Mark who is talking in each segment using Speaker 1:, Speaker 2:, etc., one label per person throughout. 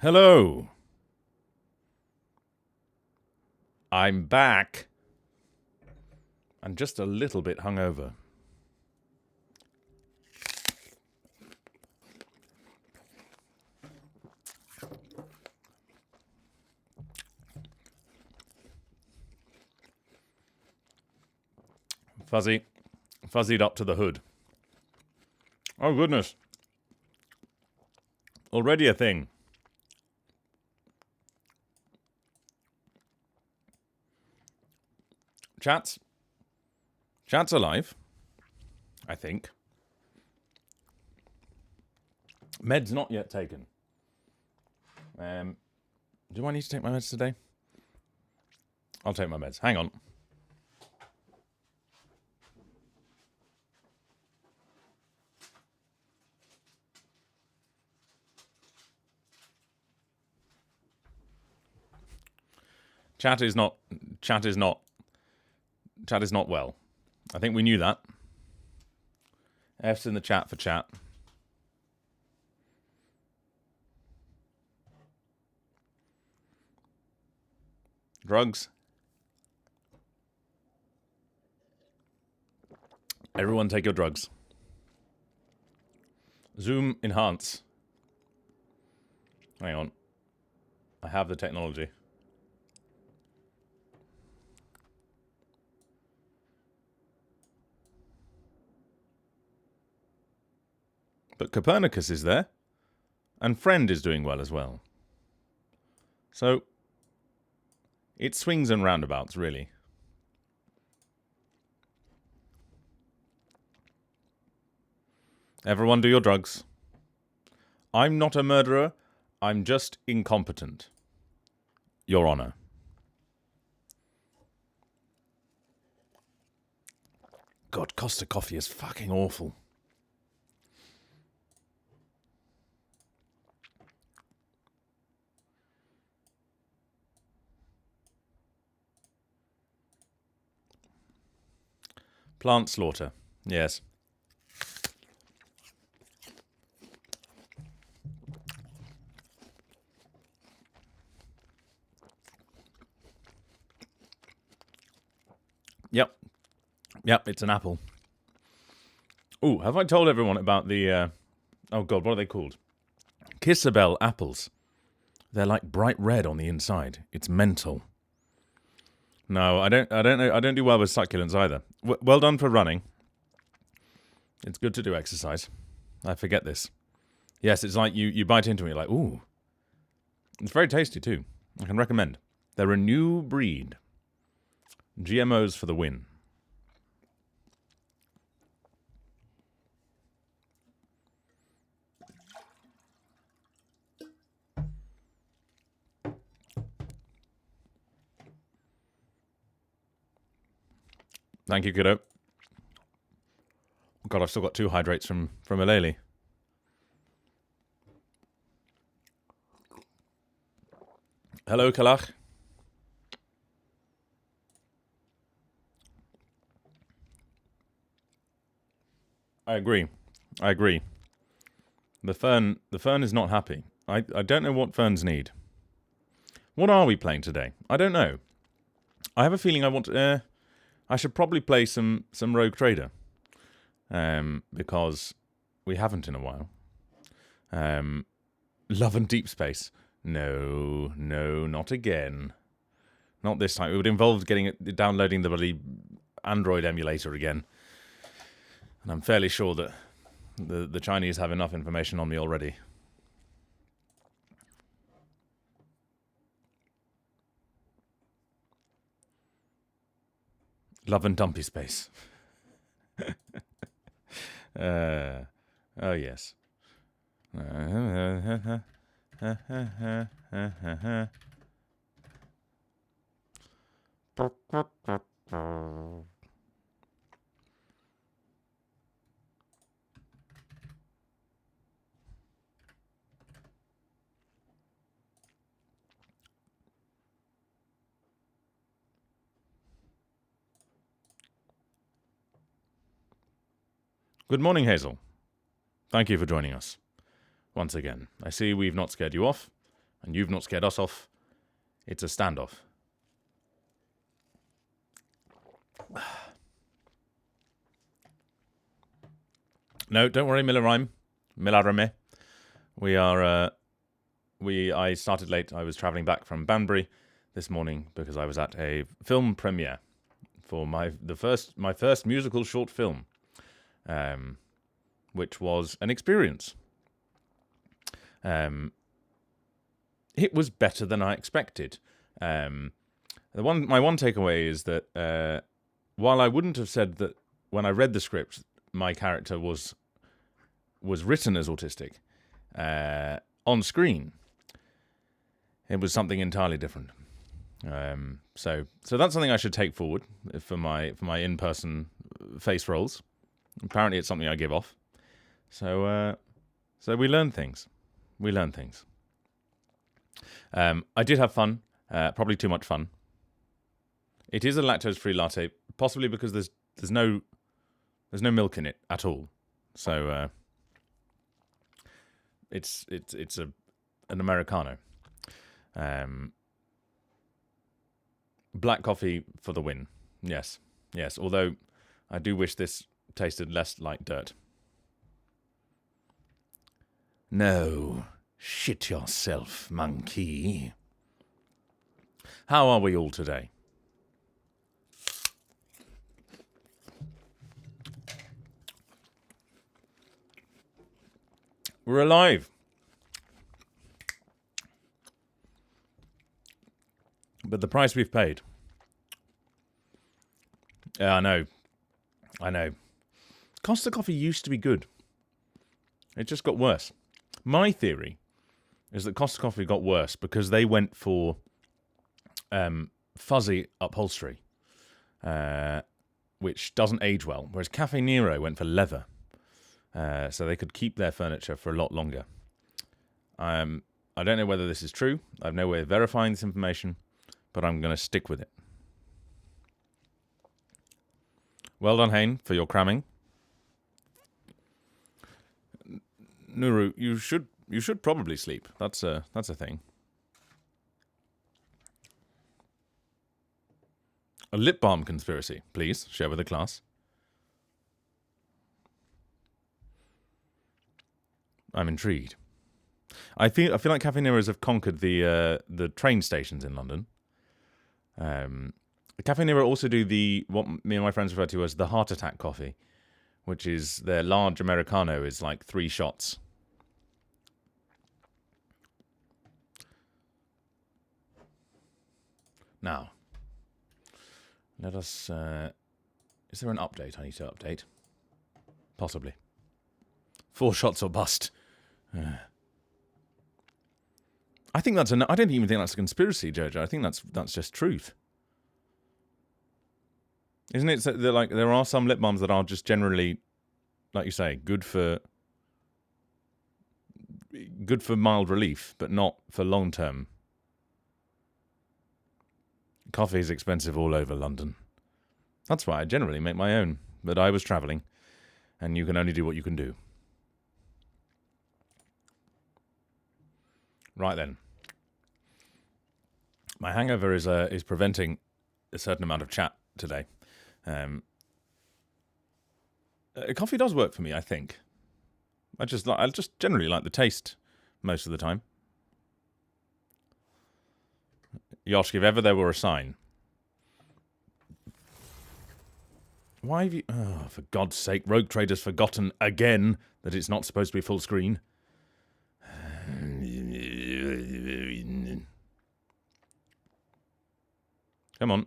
Speaker 1: Hello. I'm back. I'm just a little bit hungover. Fuzzied up to the hood. Oh, goodness. Already a thing. Chat's alive, I think. Meds not yet taken. Do I need to take my meds today? I'll take my meds. Hang on. Chat is not well. I think we knew that. F's in the chat for chat. Drugs. Everyone take your drugs. Zoom enhance. Hang on. I have the technology. But Copernicus is there. And Friend is doing well as well. So, it swings and roundabouts, really. Everyone do your drugs. I'm not a murderer. I'm just incompetent. Your Honor. God, Costa coffee is fucking awful. Plant slaughter. Yes. Yep, it's an apple. Ooh, have I told everyone about the... oh, God, what are they called? Kissabel apples. They're like bright red on the inside. It's mental. No, I don't know. I don't do well with succulents either. Well done for running. It's good to do exercise. I forget this. Yes, it's like you bite into it, you're like, ooh. It's very tasty too. I can recommend. They're a new breed. GMOs for the win. Thank you, kiddo. God, I've still got 2 hydrates from Aleli. Hello, Kalach. I agree. The fern is not happy. I don't know what ferns need. What are we playing today? I don't know. I have a feeling I should probably play some Rogue Trader. Because we haven't in a while. Love and Deep Space. No, not again. Not this time. It would involve downloading the bloody Android emulator again. And I'm fairly sure that the Chinese have enough information on me already. Love and Dumpy Space. Oh, yes. Good morning, Hazel. Thank you for joining us. Once again, I see we've not scared you off. And you've not scared us off. It's a standoff. No, don't worry, Millarame. I started late. I was travelling back from Banbury this morning because I was at a film premiere for my first musical short film, which was an experience. It was better than I expected. My one takeaway is that while I wouldn't have said that when I read the script, my character was written as autistic, on screen, it was something entirely different. So that's something I should take forward for my in-person face roles. Apparently, it's something I give off. So we learn things. I did have fun. Probably too much fun. It is a lactose-free latte, possibly because there's no milk in it at all. So it's an Americano. Black coffee for the win. Yes. Although I do wish this tasted less like dirt. No, shit yourself, monkey. How are we all today? We're alive. But the price we've paid. Yeah, I know. Costa Coffee used to be good. It just got worse. My theory is that Costa Coffee got worse because they went for fuzzy upholstery, which doesn't age well, whereas Cafe Nero went for leather, so they could keep their furniture for a lot longer. I don't know whether this is true. I have no way of verifying this information, but I'm going to stick with it. Well done, Hein, for your cramming. Nuru, you should probably sleep. That's a thing. A lip balm conspiracy, please share with the class. I'm intrigued. I feel like Cafe Neros have conquered the train stations in London. Cafe Nero also do what me and my friends refer to as the heart attack coffee, which is their large Americano is like 3 shots. Now, let us... is there an update I need to update? Possibly. 4 shots or bust. I think I don't even think that's a conspiracy, Jojo. I think that's just truth. Isn't it that there are some lip balms that are just generally, like you say, good for mild relief, but not for long term. Coffee is expensive all over London. That's why I generally make my own. But I was travelling, and you can only do what you can do. Right then. My hangover is preventing a certain amount of chat today. Coffee does work for me, I think. I just generally like the taste most of the time. Yoshk, if ever there were a sign. Why have you... Oh, for God's sake, Rogue Trader's forgotten again that it's not supposed to be full screen. Come on.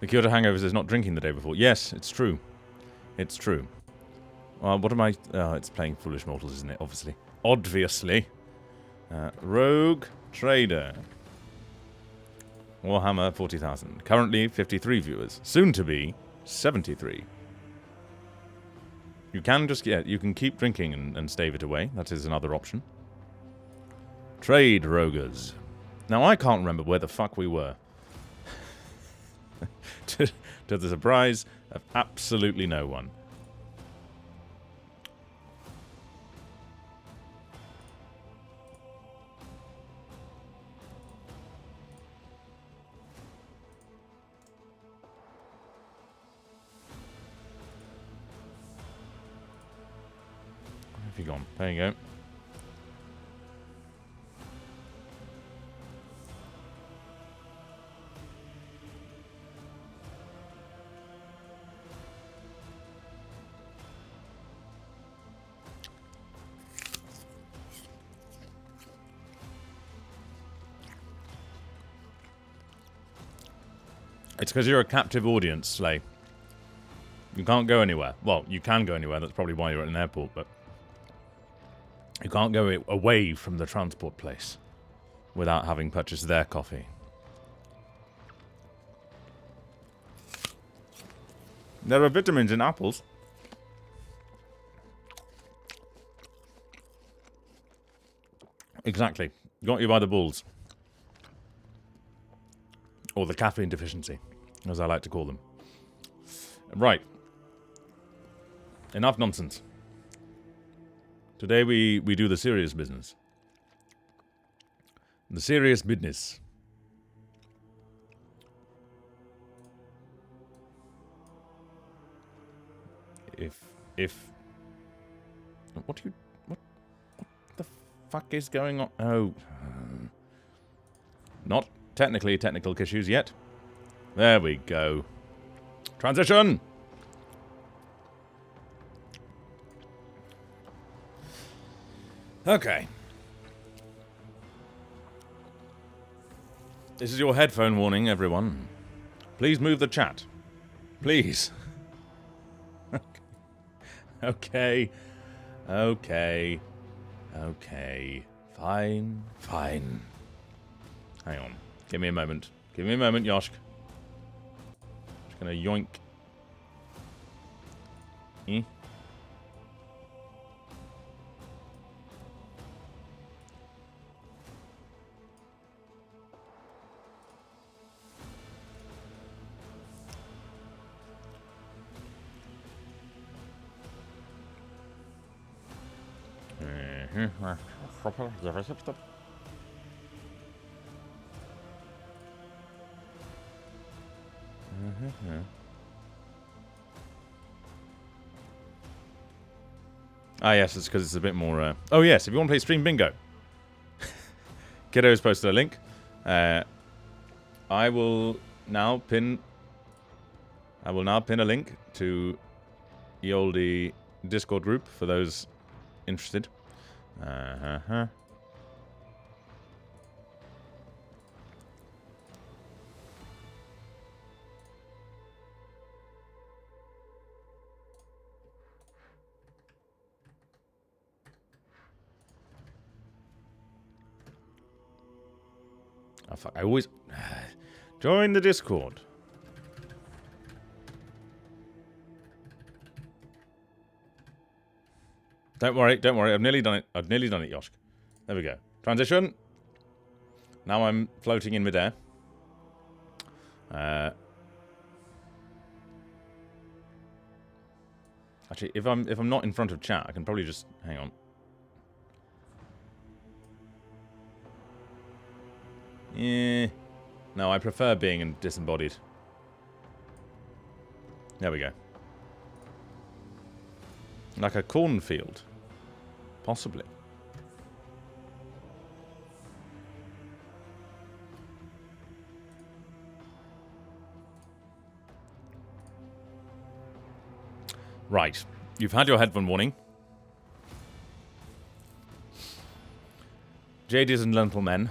Speaker 1: The cure to hangovers is not drinking the day before. Yes, it's true. It's true. What am I... Oh, it's playing Foolish Mortals, isn't it? Obviously. Rogue Trader. Warhammer 40,000. Currently 53 viewers. Soon to be 73. You can keep drinking and stave it away. That is another option. Trade Rogers. Now, I can't remember where the fuck we were. to the surprise of absolutely no one. Where have you gone? There you go. It's because you're a captive audience, Slay. You can't go anywhere. Well, you can go anywhere. That's probably why you're at an airport, but you can't go away from the transport place without having purchased their coffee. There are vitamins in apples. Exactly. Got you by the balls. Or the caffeine deficiency, as I like to call them. Right. Enough nonsense. Today we do the serious business. The serious business. If what the fuck is going on? Oh, not technically technical issues yet. There we go. Transition. Okay. This is your headphone warning, everyone. Please move the chat. Please. Okay. Okay. Okay. Fine. Fine. Hang on. Give me a moment. Give me a moment, Yoshk. Just gonna yoink. Eh? Ah, yes, it's because it's a bit more... Oh, yes, if you want to play Stream Bingo. Kiddo's posted a link. I will now pin a link to the oldie Discord group for those interested. Oh, fuck, I always... Join the Discord. Don't worry. I've nearly done it. Yoshk. There we go. Transition. Now I'm floating in midair. Actually, if I'm not in front of chat, I can probably just... Hang on. Yeah. No, I prefer being disembodied. There we go. Like a cornfield. Possibly. Right. You've had your headphone warning. Ladies and gentlemen.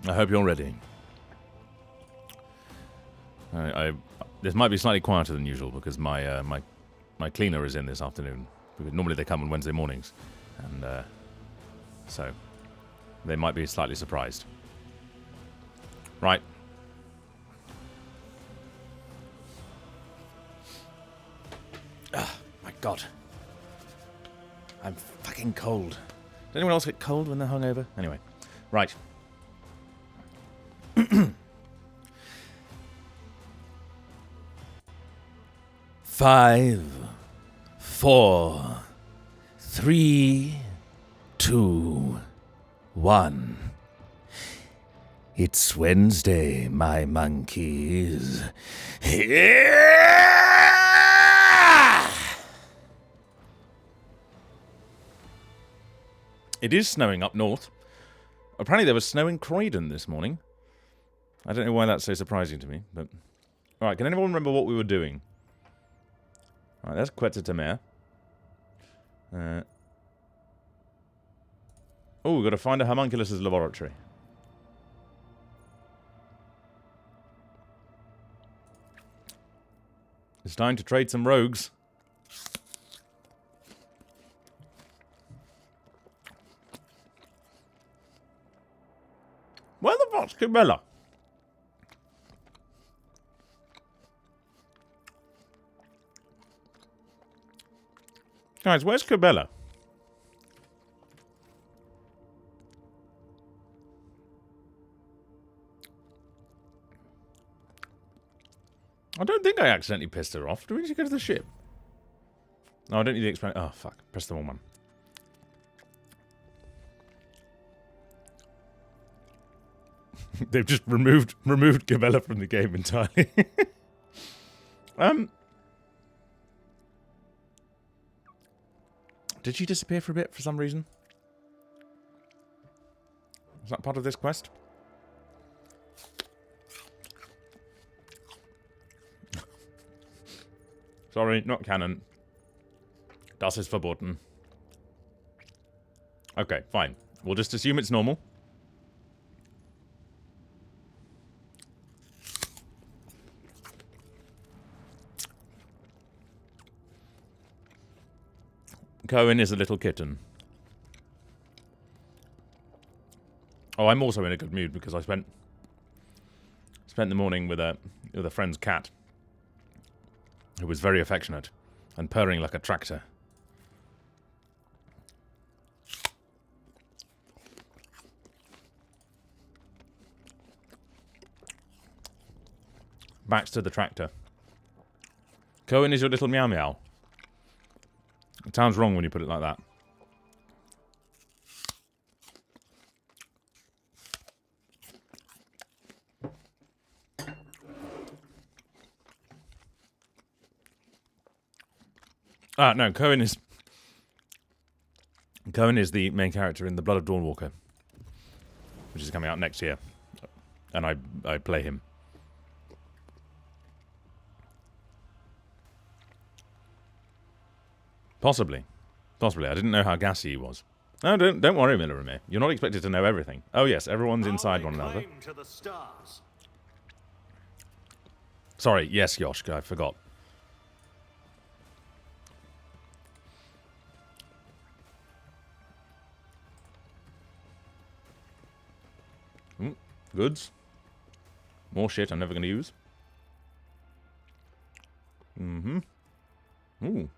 Speaker 1: I hope you're ready. This might be slightly quieter than usual because my cleaner is in this afternoon. Because normally they come on Wednesday mornings, and so they might be slightly surprised. Right. Ah, my God. I'm fucking cold. Does anyone else get cold when they're hungover? Anyway. Right. Five, 4, 3, 2, 1. It's Wednesday, my monkeys. It is snowing up north. Apparently there was snow in Croydon this morning. I don't know why that's so surprising to me, but... Alright, can anyone remember what we were doing? Alright, that's Quetzalcoatl. Oh, we've got to find a homunculus' laboratory. It's time to trade some rogues. Where the fuck's Cabela? Guys, where's Cabela? I don't think I accidentally pissed her off. Do we need to go to the ship? No, I don't need to explain. Oh, fuck. Press the wrong one. They've just removed Cabela from the game entirely. Did she disappear for a bit for some reason? Is that part of this quest? Sorry, not canon. Das ist verboten. Okay, fine. We'll just assume it's normal. Cohen is a little kitten. Oh, I'm also in a good mood because I spent the morning with a friend's cat, who was very affectionate and purring like a tractor. Baxter the tractor. Cohen is your little meow meow. It sounds wrong when you put it like that. No, Cohen is the main character in The Blood of Dawnwalker, which is coming out next year, and I play him. Possibly. I didn't know how gassy he was. No, don't worry, Millerame. You're not expected to know everything. Oh yes, everyone's inside one another. Sorry, yes, Yoshka, I forgot. Goods. More shit I'm never going to use. Mm-hmm. Ooh.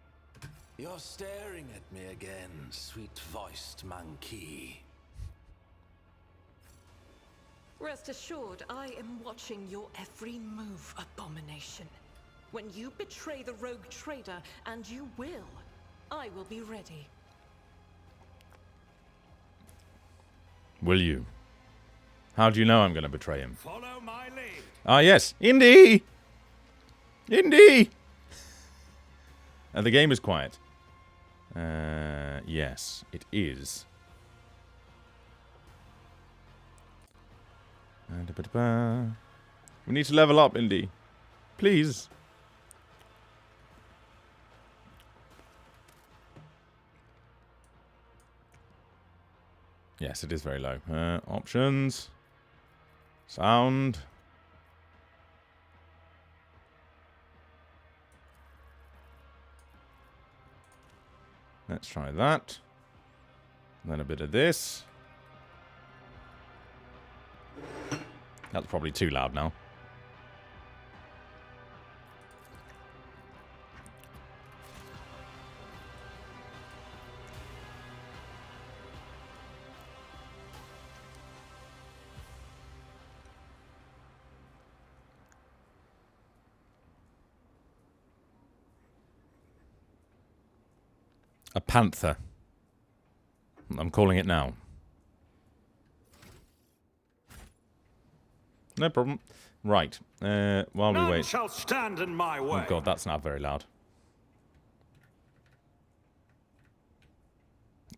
Speaker 2: You're staring at me again, sweet-voiced monkey.
Speaker 3: Rest assured, I am watching your every move, abomination. When you betray the rogue trader, and you will, I will be ready.
Speaker 1: Will you? How do you know I'm going to betray him?
Speaker 2: Follow my lead.
Speaker 1: Ah, yes. Indy! Indy! The game is quiet. Yes, it is. We need to level up, Indy. Please. Yes, it is very low. Options. Sound. Let's try that. Then a bit of this. That's probably too loud now. A panther. I'm calling it now. No problem. Right. While we
Speaker 2: None
Speaker 1: wait.
Speaker 2: shall stand in my way.
Speaker 1: Oh god, that's not very loud.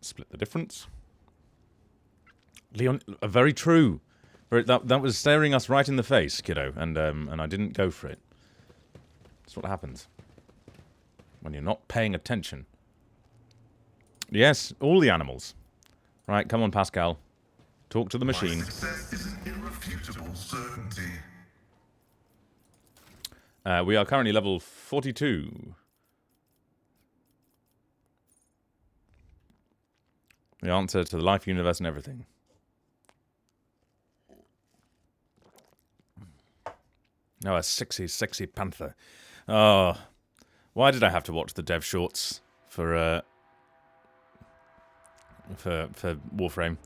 Speaker 1: Split the difference. Leon, very true. That was staring us right in the face, kiddo, and I didn't go for it. That's what happens when you're not paying attention. Yes, all the animals. Right, come on, Pascal. Talk to the machine.
Speaker 4: My success is an irrefutable certainty.
Speaker 1: We are currently level 42. The answer to the life, universe, and everything. Oh, a sexy, sexy panther. Oh, why did I have to watch the dev shorts for Warframe?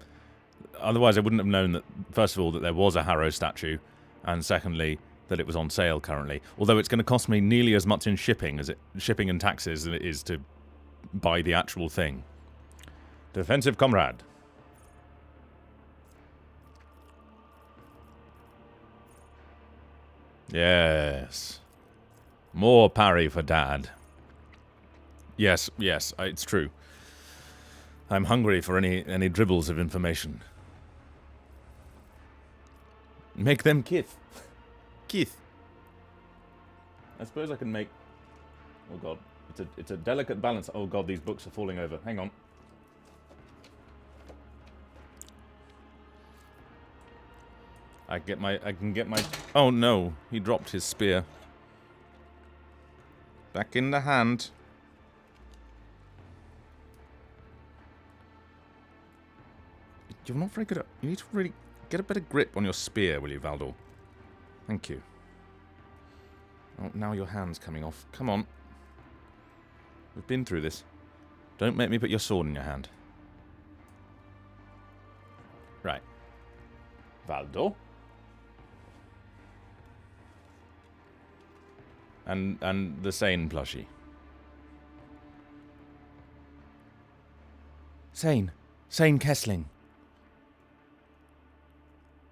Speaker 1: Otherwise, I wouldn't have known that, first of all, that there was a Harrow statue, and secondly, that it was on sale currently. Although it's going to cost me nearly as much in shipping and taxes than it is to buy the actual thing. Defensive comrade. Yes. More parry for Dad. Yes, it's true. I'm hungry for any dribbles of information. Make them kith. Kith. I suppose I can make... Oh god, it's a delicate balance. Oh god, these books are falling over. Hang on. I can get my... Oh no, he dropped his spear. Back in the hand. You're not very good at... You need to really get a better grip on your spear, will you, Valdor? Thank you. Oh, now your hand's coming off. Come on. We've been through this. Don't make me put your sword in your hand. Right. Valdor? And the Sane plushie. Sane Kessling.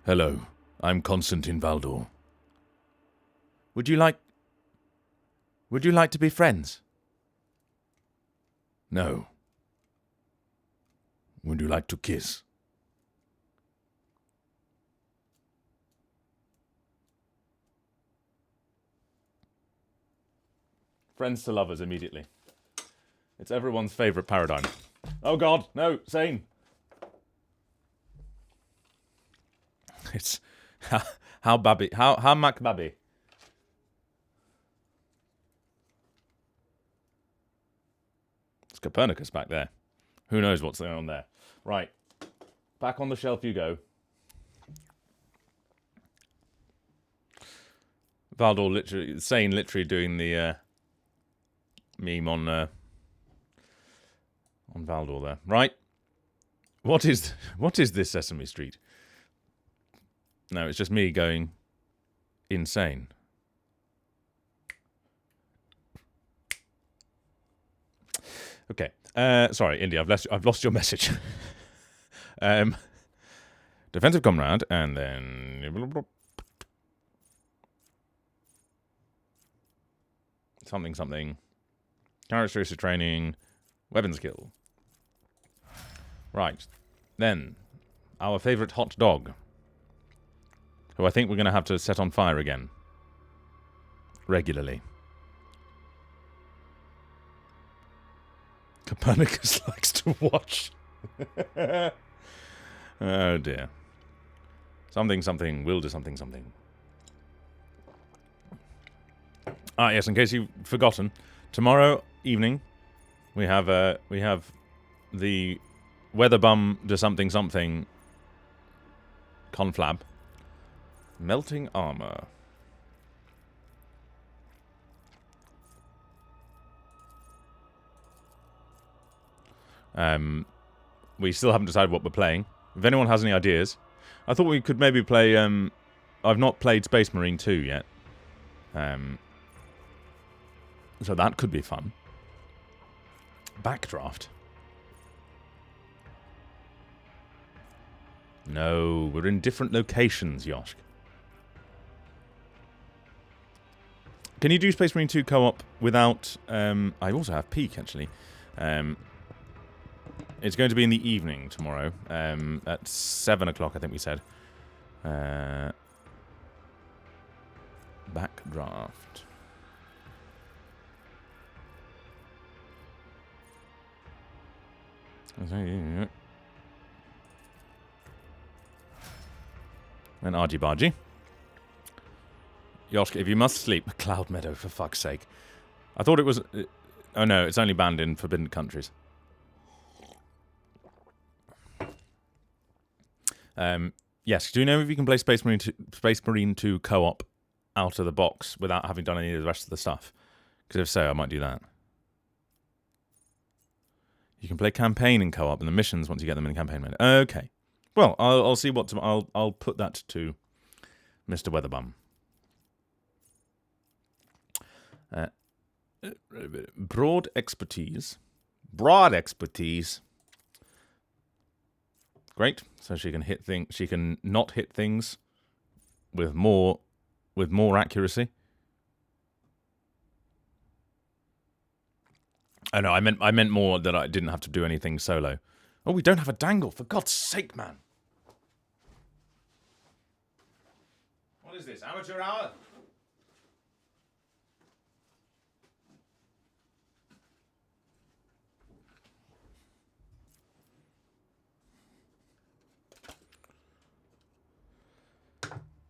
Speaker 1: Hello, I'm Constantine Valdor. Would you like to be friends? No. Would you like to kiss? Friends to lovers immediately. It's everyone's favourite paradigm. Oh god, no, Sane. It's how Mac Babby. It's Copernicus back there. Who knows what's going on there? Right, back on the shelf you go. Valdor literally doing the meme on Valdor there. Right. What is this Sesame Street? No, it's just me going insane. Okay. Sorry, Indy, I've lost your message. Defensive comrade, and then something. Characteristic training, weapon skill. Right. Then, our favourite hot dog, who I think we're going to have to set on fire again. Regularly. Copernicus likes to watch. Oh dear. Something will do something. Ah yes, in case you've forgotten, tomorrow evening we have the Weatherbum do something conflab. Melting armor. We still haven't decided what we're playing. If anyone has any ideas, I thought we could maybe play. I've not played Space Marine 2 yet, so that could be fun. Backdraft? No, we're in different locations, Yoshk. Can you do Space Marine 2 co-op without... I also have Peak, actually. It's going to be in the evening tomorrow. At 7 o'clock, I think we said. Backdraft. And argy-bargy. Yoshka, if you must sleep, Cloud Meadow, for fuck's sake. I thought it was... oh no, it's only banned in forbidden countries. Yes, do you know if you can play Space Marine 2 co-op out of the box without having done any of the rest of the stuff? Because if so, I might do that. You can play campaign in co-op and the missions once you get them in campaign mode. Okay. Well, I'll see what... I'll put that to Mr. Weatherbum. Broad expertise. Great. So she can hit things. She can not hit things with more accuracy. Oh no, I meant more that I didn't have to do anything solo. Oh, we don't have a dangle, for God's sake, man. What is this? Amateur hour?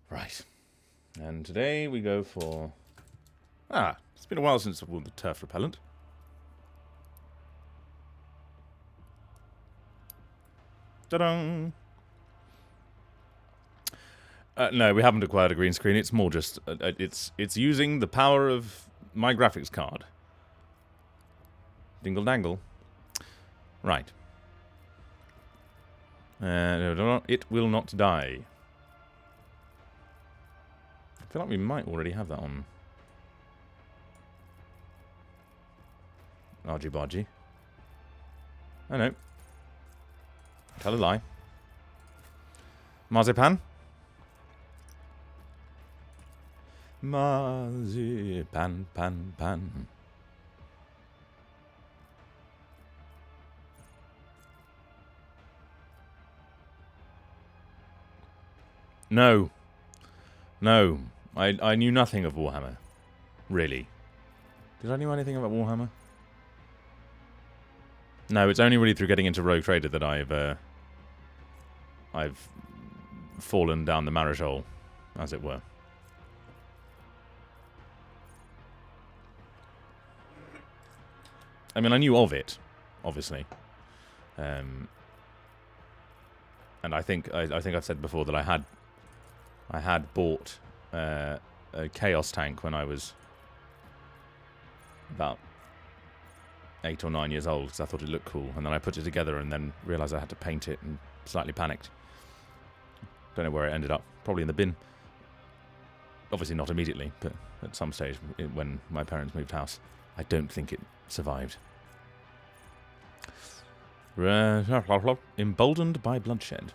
Speaker 1: Right. And today we go for... it's been a while since I've worn the turf repellent. Ta-da! No, we haven't acquired a green screen. It's more just... it's using the power of my graphics card. Dingle-dangle. Right. It will not die. I feel like we might already have that on. Argy-bargy. Oh no. Tell a lie. Marzipan? Marzipan, pan. No. No. I knew nothing of Warhammer. Really. Did I know anything about Warhammer? No, it's only really through getting into Rogue Trader that I've fallen down the marriage hole, as it were. I mean, I knew of it, obviously. And I think I've said before that I had bought a Chaos tank when I was about 8 or 9 years old because I thought it looked cool, and then I put it together and then realised I had to paint it and slightly panicked. Don't know where it ended up. Probably in the bin. Obviously not immediately, but at some stage when my parents moved house. I don't think it survived. Emboldened by bloodshed.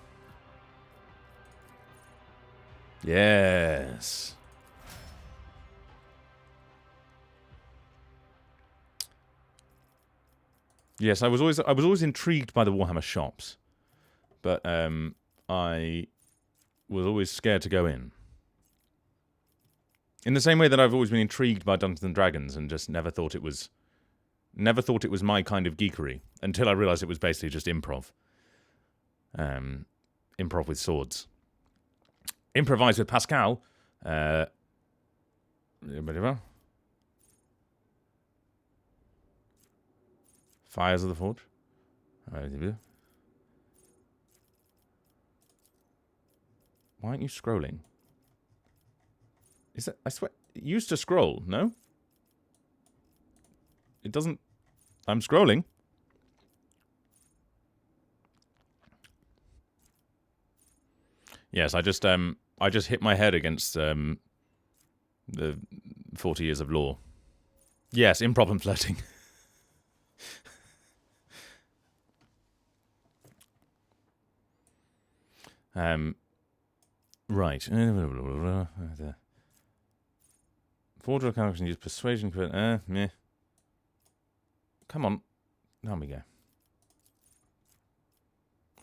Speaker 1: Yes. Yes, I was always intrigued by the Warhammer shops, but I was always scared to go in. In the same way that I've always been intrigued by Dungeons and Dragons and just never thought it was my kind of geekery until I realised it was basically just improv. Improv with swords. Improvise with Pascal. Fires of the Forge. Why aren't you scrolling? Is that... I swear... It used to scroll, no? It doesn't... I'm scrolling. Yes, I just hit my head against the 40 years of law. Yes, improv and flirting. Right. Forge characters can use persuasion. Meh. Come on. Down we go.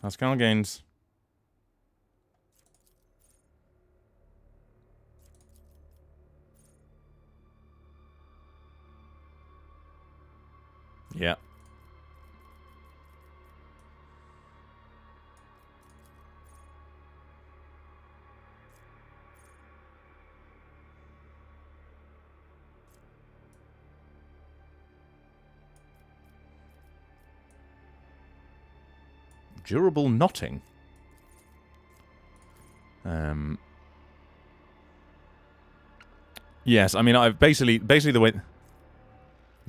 Speaker 1: Pascal gains. Yeah. Durable knotting. Yes, I mean, I've basically the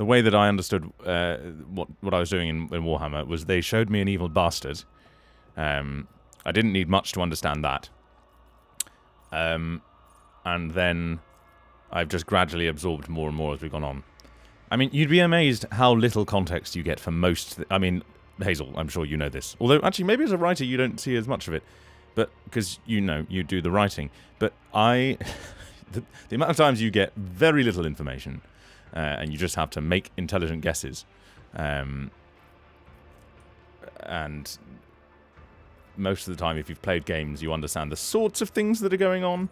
Speaker 1: way that I understood what I was doing in Warhammer was they showed me an evil bastard. I didn't need much to understand that. And then I've just gradually absorbed more and more as we've gone on. I mean, you'd be amazed how little context you get for most... I mean, Hazel, I'm sure you know this. Although, actually, maybe as a writer you don't see as much of it. But because, you know, you do the writing. But the amount of times you get very little information, and you just have to make intelligent guesses. And most of the time, if you've played games, you understand the sorts of things that are going on.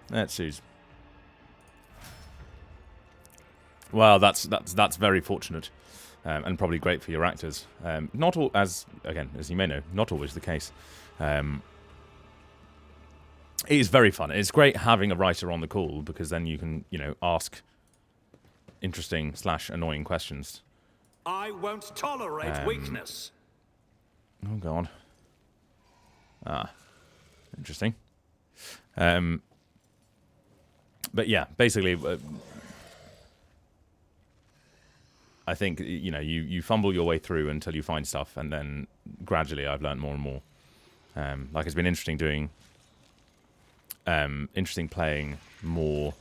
Speaker 1: Let's see. Well, that's very fortunate, and probably great for your actors. Not all, as you may know, not always the case. It is very fun. It's great having a writer on the call because then you can, you know, ask interesting / annoying questions.
Speaker 2: I won't tolerate weakness.
Speaker 1: Oh God. Interesting. But yeah, basically, I think, you know, you fumble your way through until you find stuff, and then gradually I've learned more and more. Like, it's been interesting doing, playing more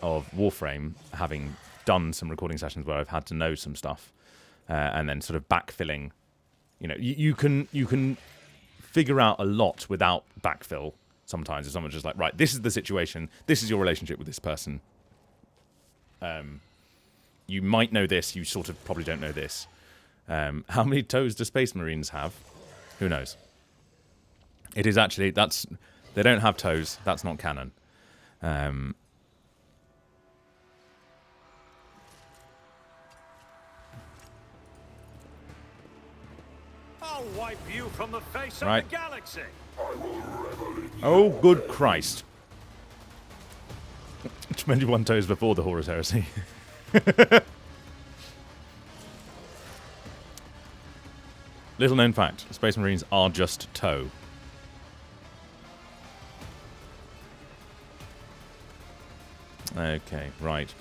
Speaker 1: of Warframe, having done some recording sessions where I've had to know some stuff, and then sort of backfilling. You know, you can figure out a lot without backfill. Sometimes if someone's just like, right, this is the situation, this is your relationship with this person. You might know this, you sort of probably don't know this. How many toes do Space Marines have? Who knows? It is actually, they don't have toes, that's not canon.
Speaker 2: I'll wipe you from the face of
Speaker 1: Right.
Speaker 2: the galaxy.
Speaker 1: Oh, good Christ. 21 toes before the Horus Heresy. Little known fact, Space Marines are just toe. Okay, right.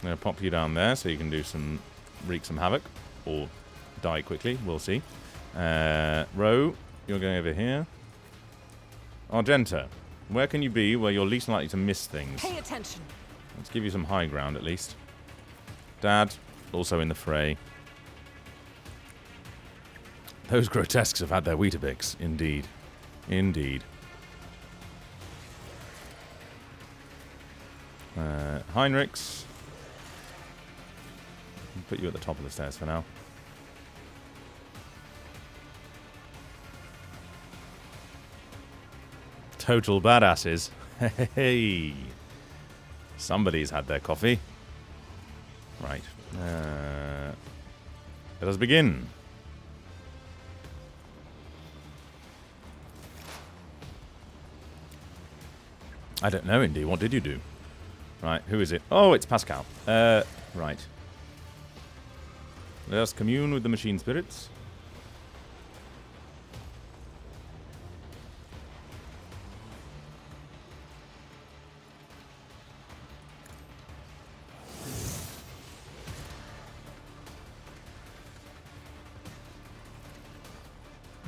Speaker 1: I'm going to pop you down there so you can wreak some havoc, or die quickly, we'll see. Ro, you're going over here. Argenta, where can you be where you're least likely to miss things?
Speaker 3: Pay attention.
Speaker 1: Let's give you some high ground at least. Dad, also in the fray. Those grotesques have had their Weetabix, indeed. Indeed. Heinrix. I'll put you at the top of the stairs for now. Total badasses. Hey. Somebody's had their coffee. Right. Let us begin. I don't know, Indy. What did you do? Right, who is it? Oh, it's Pascal. Right. Let us commune with the machine spirits.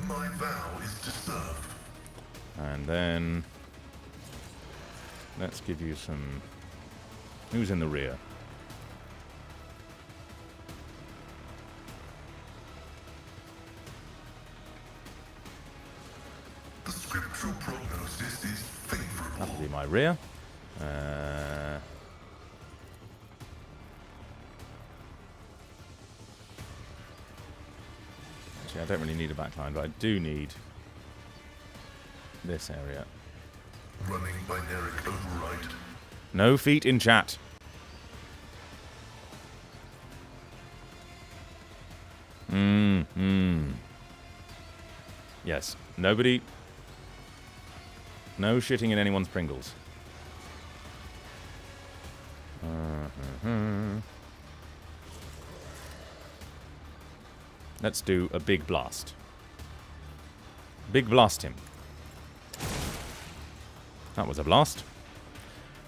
Speaker 4: My vow is to serve.
Speaker 1: And then let's give you some... Who's in the rear?
Speaker 4: The scriptural prognosis is favorable.
Speaker 1: That'll be my rear. Actually, I don't really need a backline, but I do need this area.
Speaker 4: Running binaric override.
Speaker 1: No feet in chat. Yes. Nobody... No shitting in anyone's Pringles. Let's do a big blast. Big blast him. That was a blast.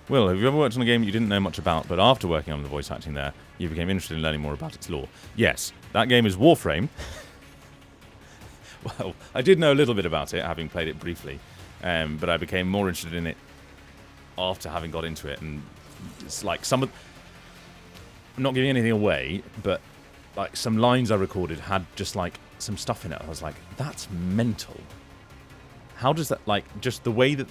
Speaker 1: Will, have you ever worked on a game that you didn't know much about, but after working on the voice acting there, you became interested in learning more about its lore? Yes. That game is Warframe. Well, I did know a little bit about it, having played it briefly. But I became more interested in it after having got into it. And it's like some of... I'm not giving anything away, but like some lines I recorded had just like some stuff in it. I was like, that's mental. How does that, like, just the way that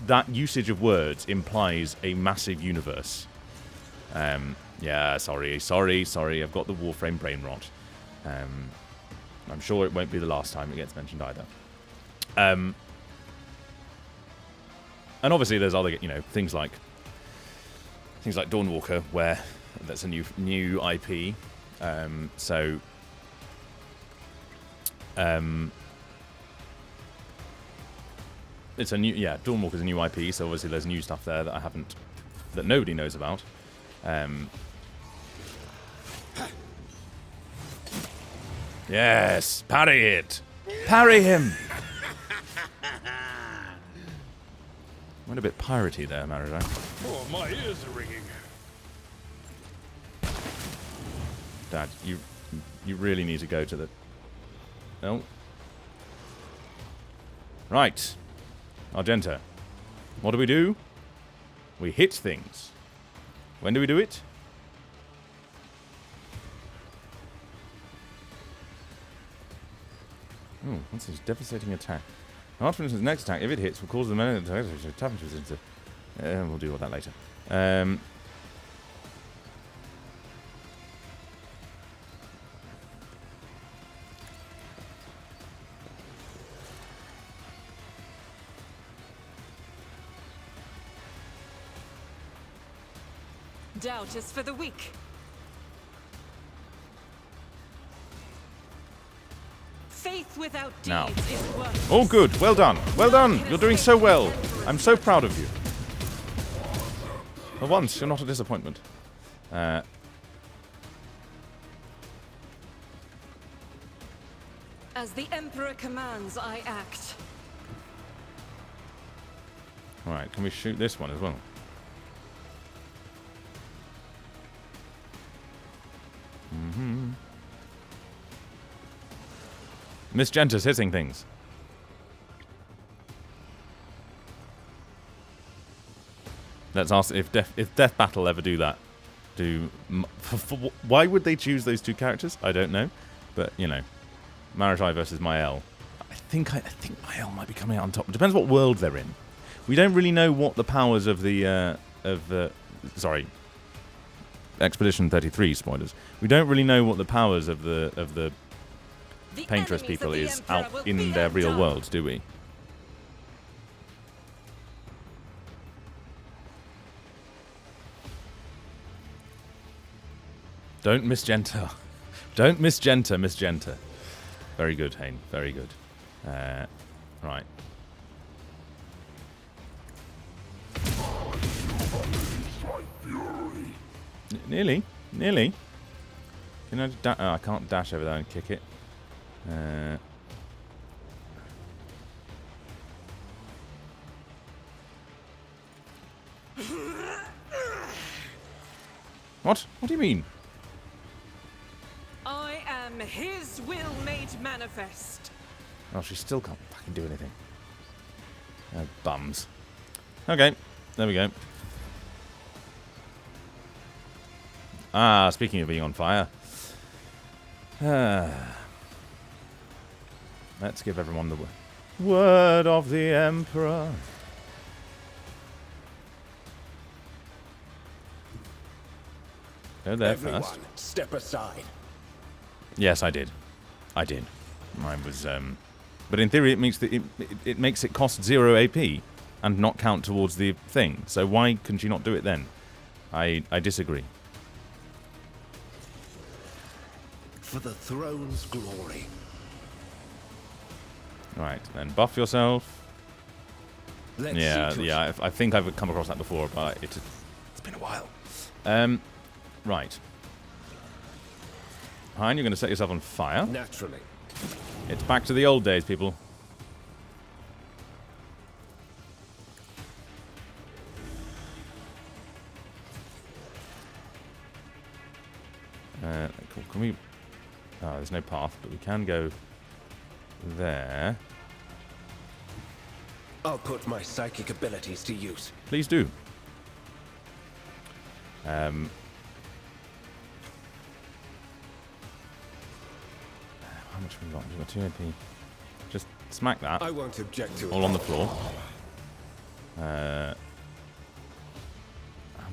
Speaker 1: that usage of words implies a massive universe. Yeah, sorry. I've got the Warframe brain rot. I'm sure it won't be the last time it gets mentioned either. And obviously there's other, things like Dawnwalker, where that's a new IP. It's a new, Dawnwalker's a new IP, so obviously there's new stuff there that nobody knows about. Yes, parry it! Parry him! Went a bit piratey there, Maridai.
Speaker 2: Oh, my ears are ringing.
Speaker 1: Dad, you really need to go to the... No. Right. Argenta. What do? We hit things. When do we do it? Oh, what's this devastating attack? After his next attack, if it hits, will cause the man to tap into... we'll deal with that later.
Speaker 3: Doubt is for the weak. Faith without deeds
Speaker 1: Now.
Speaker 3: is worthless.
Speaker 1: Oh, good. Well done. Well done. You're doing so well. I'm so proud of you. For once, you're not a disappointment.
Speaker 3: As the Emperor commands, I act.
Speaker 1: Alright, can we shoot this one as well? Miss Genta's hitting things. Let's ask if Death Battle ever do that. Why would they choose those two characters? I don't know, but Maridai versus Mael. I think Mael might be coming out on top. Depends what world they're in. We don't really know what the powers of the Expedition 33 spoilers. We don't really know what the powers of the Paintress people is out in their real world, do we? Don't miss Genta. Don't miss Genta, Miss Genta. Very good, Hain. Very good. Right. Nearly. Can I just I can't dash over there and kick it. What? What do you mean?
Speaker 3: I am his will made manifest.
Speaker 1: Oh, she still can't fucking do anything. Oh, bums. Okay, there we go. Ah, speaking of being on fire. Let's give everyone the word of the Emperor. Go there
Speaker 5: Everyone,
Speaker 1: first.
Speaker 5: step aside.
Speaker 1: Yes, I did. I was, but in theory, it makes it cost 0 AP and not count towards the thing. So why couldn't you not do it then? I disagree.
Speaker 5: For the throne's glory.
Speaker 1: Right, then buff yourself.
Speaker 5: Let's
Speaker 1: Yeah,
Speaker 5: see to
Speaker 1: yeah. I think I've come across that before, but it's been a while. Right. Hein, you're going to set yourself on fire.
Speaker 5: Naturally.
Speaker 1: It's back to the old days, people. Cool. Can we... Oh, there's no path, but we can go there.
Speaker 5: I'll put my psychic abilities to use.
Speaker 1: Please do. How much have we got? We've got 2 AP. Just smack that.
Speaker 5: I won't object to it.
Speaker 1: All on the floor. How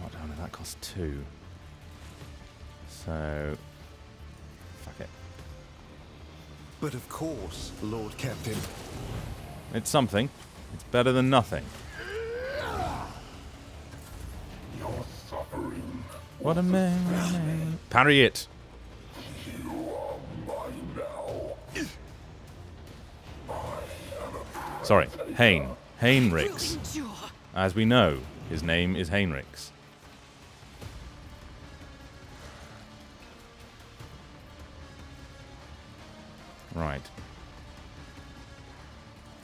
Speaker 1: much? Oh no, that costs 2. So... Fuck it.
Speaker 5: But of course, Lord Captain.
Speaker 1: It's something. It's better than nothing.
Speaker 4: You're suffering.
Speaker 1: What a man. Parry it.
Speaker 4: You are mine now.
Speaker 1: Sorry. Heinrix.
Speaker 3: Endure.
Speaker 1: As we know, his name is Heinrix. Right.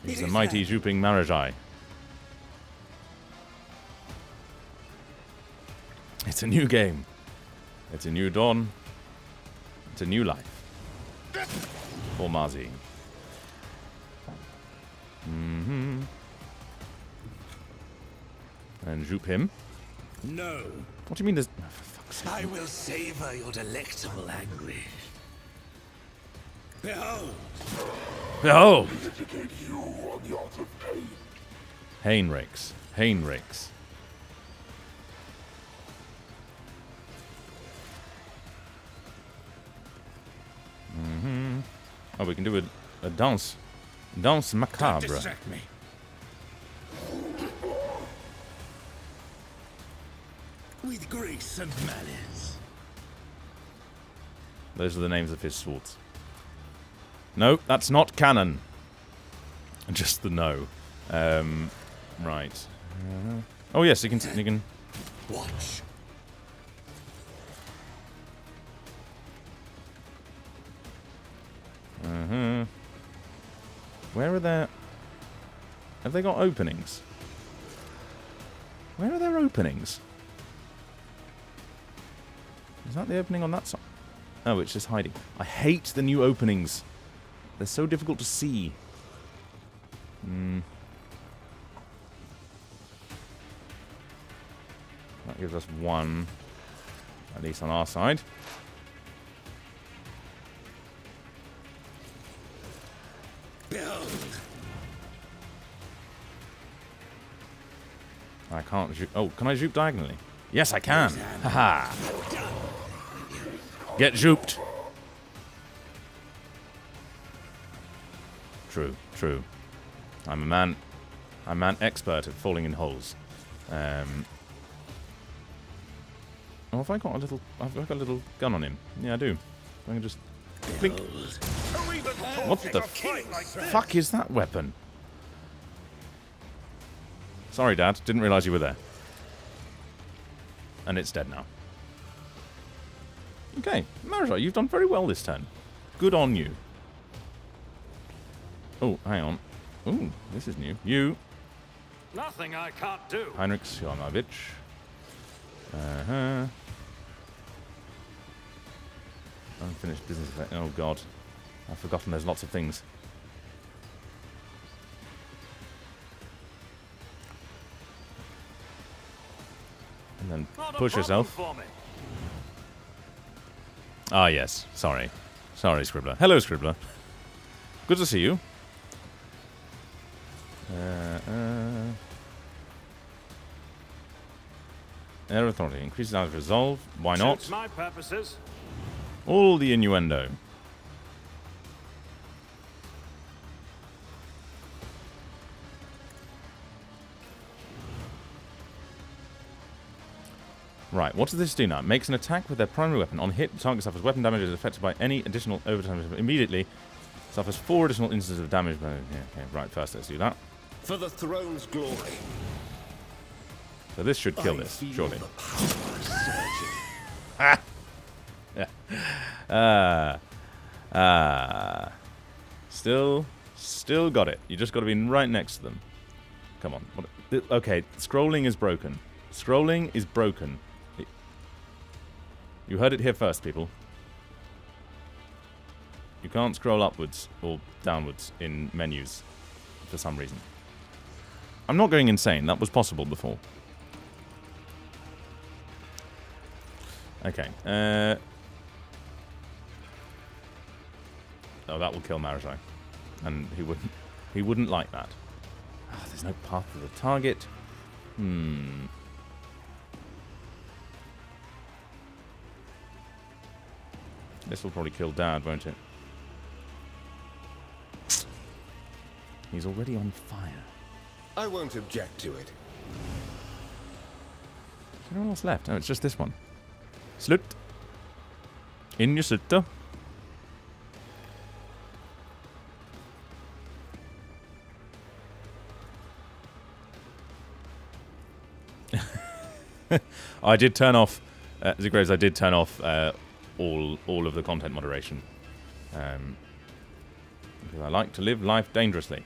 Speaker 1: He's the mighty Zhuping Marajai. It's a new game. It's a new dawn. It's a new life. For Marzi. Mm-hmm. And Zhup him.
Speaker 5: No.
Speaker 1: What do you mean there's... Oh, for fuck's sake.
Speaker 5: I will savor your delectable anguish. Behold!
Speaker 1: Behold!
Speaker 4: Educate you on the art of pain.
Speaker 1: Heinrix. Heinrix. Mm-hmm. Oh, we can do a dance. Dance macabre.
Speaker 5: Distract me. With grace and malice.
Speaker 1: Those are the names of his swords. No, that's not canon. Just the no. Right. Oh yes, you can.
Speaker 5: Watch.
Speaker 1: Where are their... Have they got openings? Where are their openings? Is that the opening on that side? Oh, it's just hiding. I hate the new openings. They're so difficult to see. That gives us 1, at least on our side.
Speaker 5: Behold.
Speaker 1: I can't zoop. Oh, can I zoop diagonally? Yes, I can. Haha. Get zooped. True, true. I'm a man expert at falling in holes. Oh, have I got a little? I've got a little gun on him. Yeah, I do. I can just blink. What the fuck is that weapon? Sorry, Dad. Didn't realise you were there. And it's dead now. Okay, Marajai, you've done very well this turn. Good on you. Oh, hang on. Ooh, this is new. You,
Speaker 2: Nothing I can't do.
Speaker 1: Heinrix, you're my bitch. Uh-huh. Unfinished business effect. Oh, God. I've forgotten there's lots of things. And then
Speaker 2: Not a
Speaker 1: push
Speaker 2: problem
Speaker 1: yourself.
Speaker 2: for me.
Speaker 1: Ah, yes. Sorry. Sorry, Scribbler. Hello, Scribbler. Good to see you. Air authority. Increases out of resolve. Why not?
Speaker 2: Suits my purposes.
Speaker 1: All the innuendo. Right, what does this do now? Makes an attack with their primary weapon. On hit, the target suffers weapon damage is affected by any additional overtime. Immediately, suffers 4 additional instances of damage. Yeah, okay, right, first let's do that.
Speaker 5: For the throne's glory.
Speaker 1: So this should kill this,
Speaker 5: feel
Speaker 1: surely.
Speaker 5: the power surging.
Speaker 1: Still got it. You just got to be right next to them. Come on. Okay, scrolling is broken. Scrolling is broken. You heard it here first, people. You can't scroll upwards or downwards in menus for some reason. I'm not going insane. That was possible before. Okay. Oh, that will kill Marajai. And he wouldn't like that. Oh, there's no path to the target. This will probably kill Dad, won't it? He's already on fire.
Speaker 5: I won't object to it.
Speaker 1: Is there anyone else left? Oh, it's just this one. Slut. In your sitter. I did turn off, Zigraves, I did turn off all of the content moderation. Because I like to live life dangerously.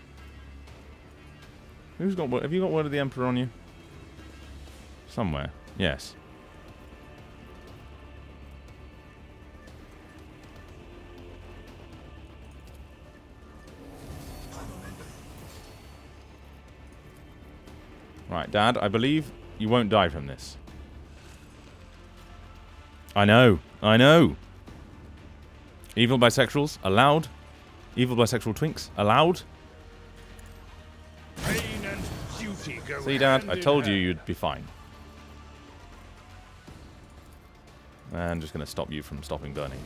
Speaker 1: Who's got? Have you got Word of the Emperor on you? Somewhere. Yes. Right, Dad, I believe you won't die from this. I know. Evil bisexuals, allowed. Evil bisexual twinks, allowed.
Speaker 2: Pain and duty go
Speaker 1: See, Dad,
Speaker 2: hand
Speaker 1: I
Speaker 2: in
Speaker 1: told you
Speaker 2: hand.
Speaker 1: you'd be fine. I'm just going to stop you from stopping burning.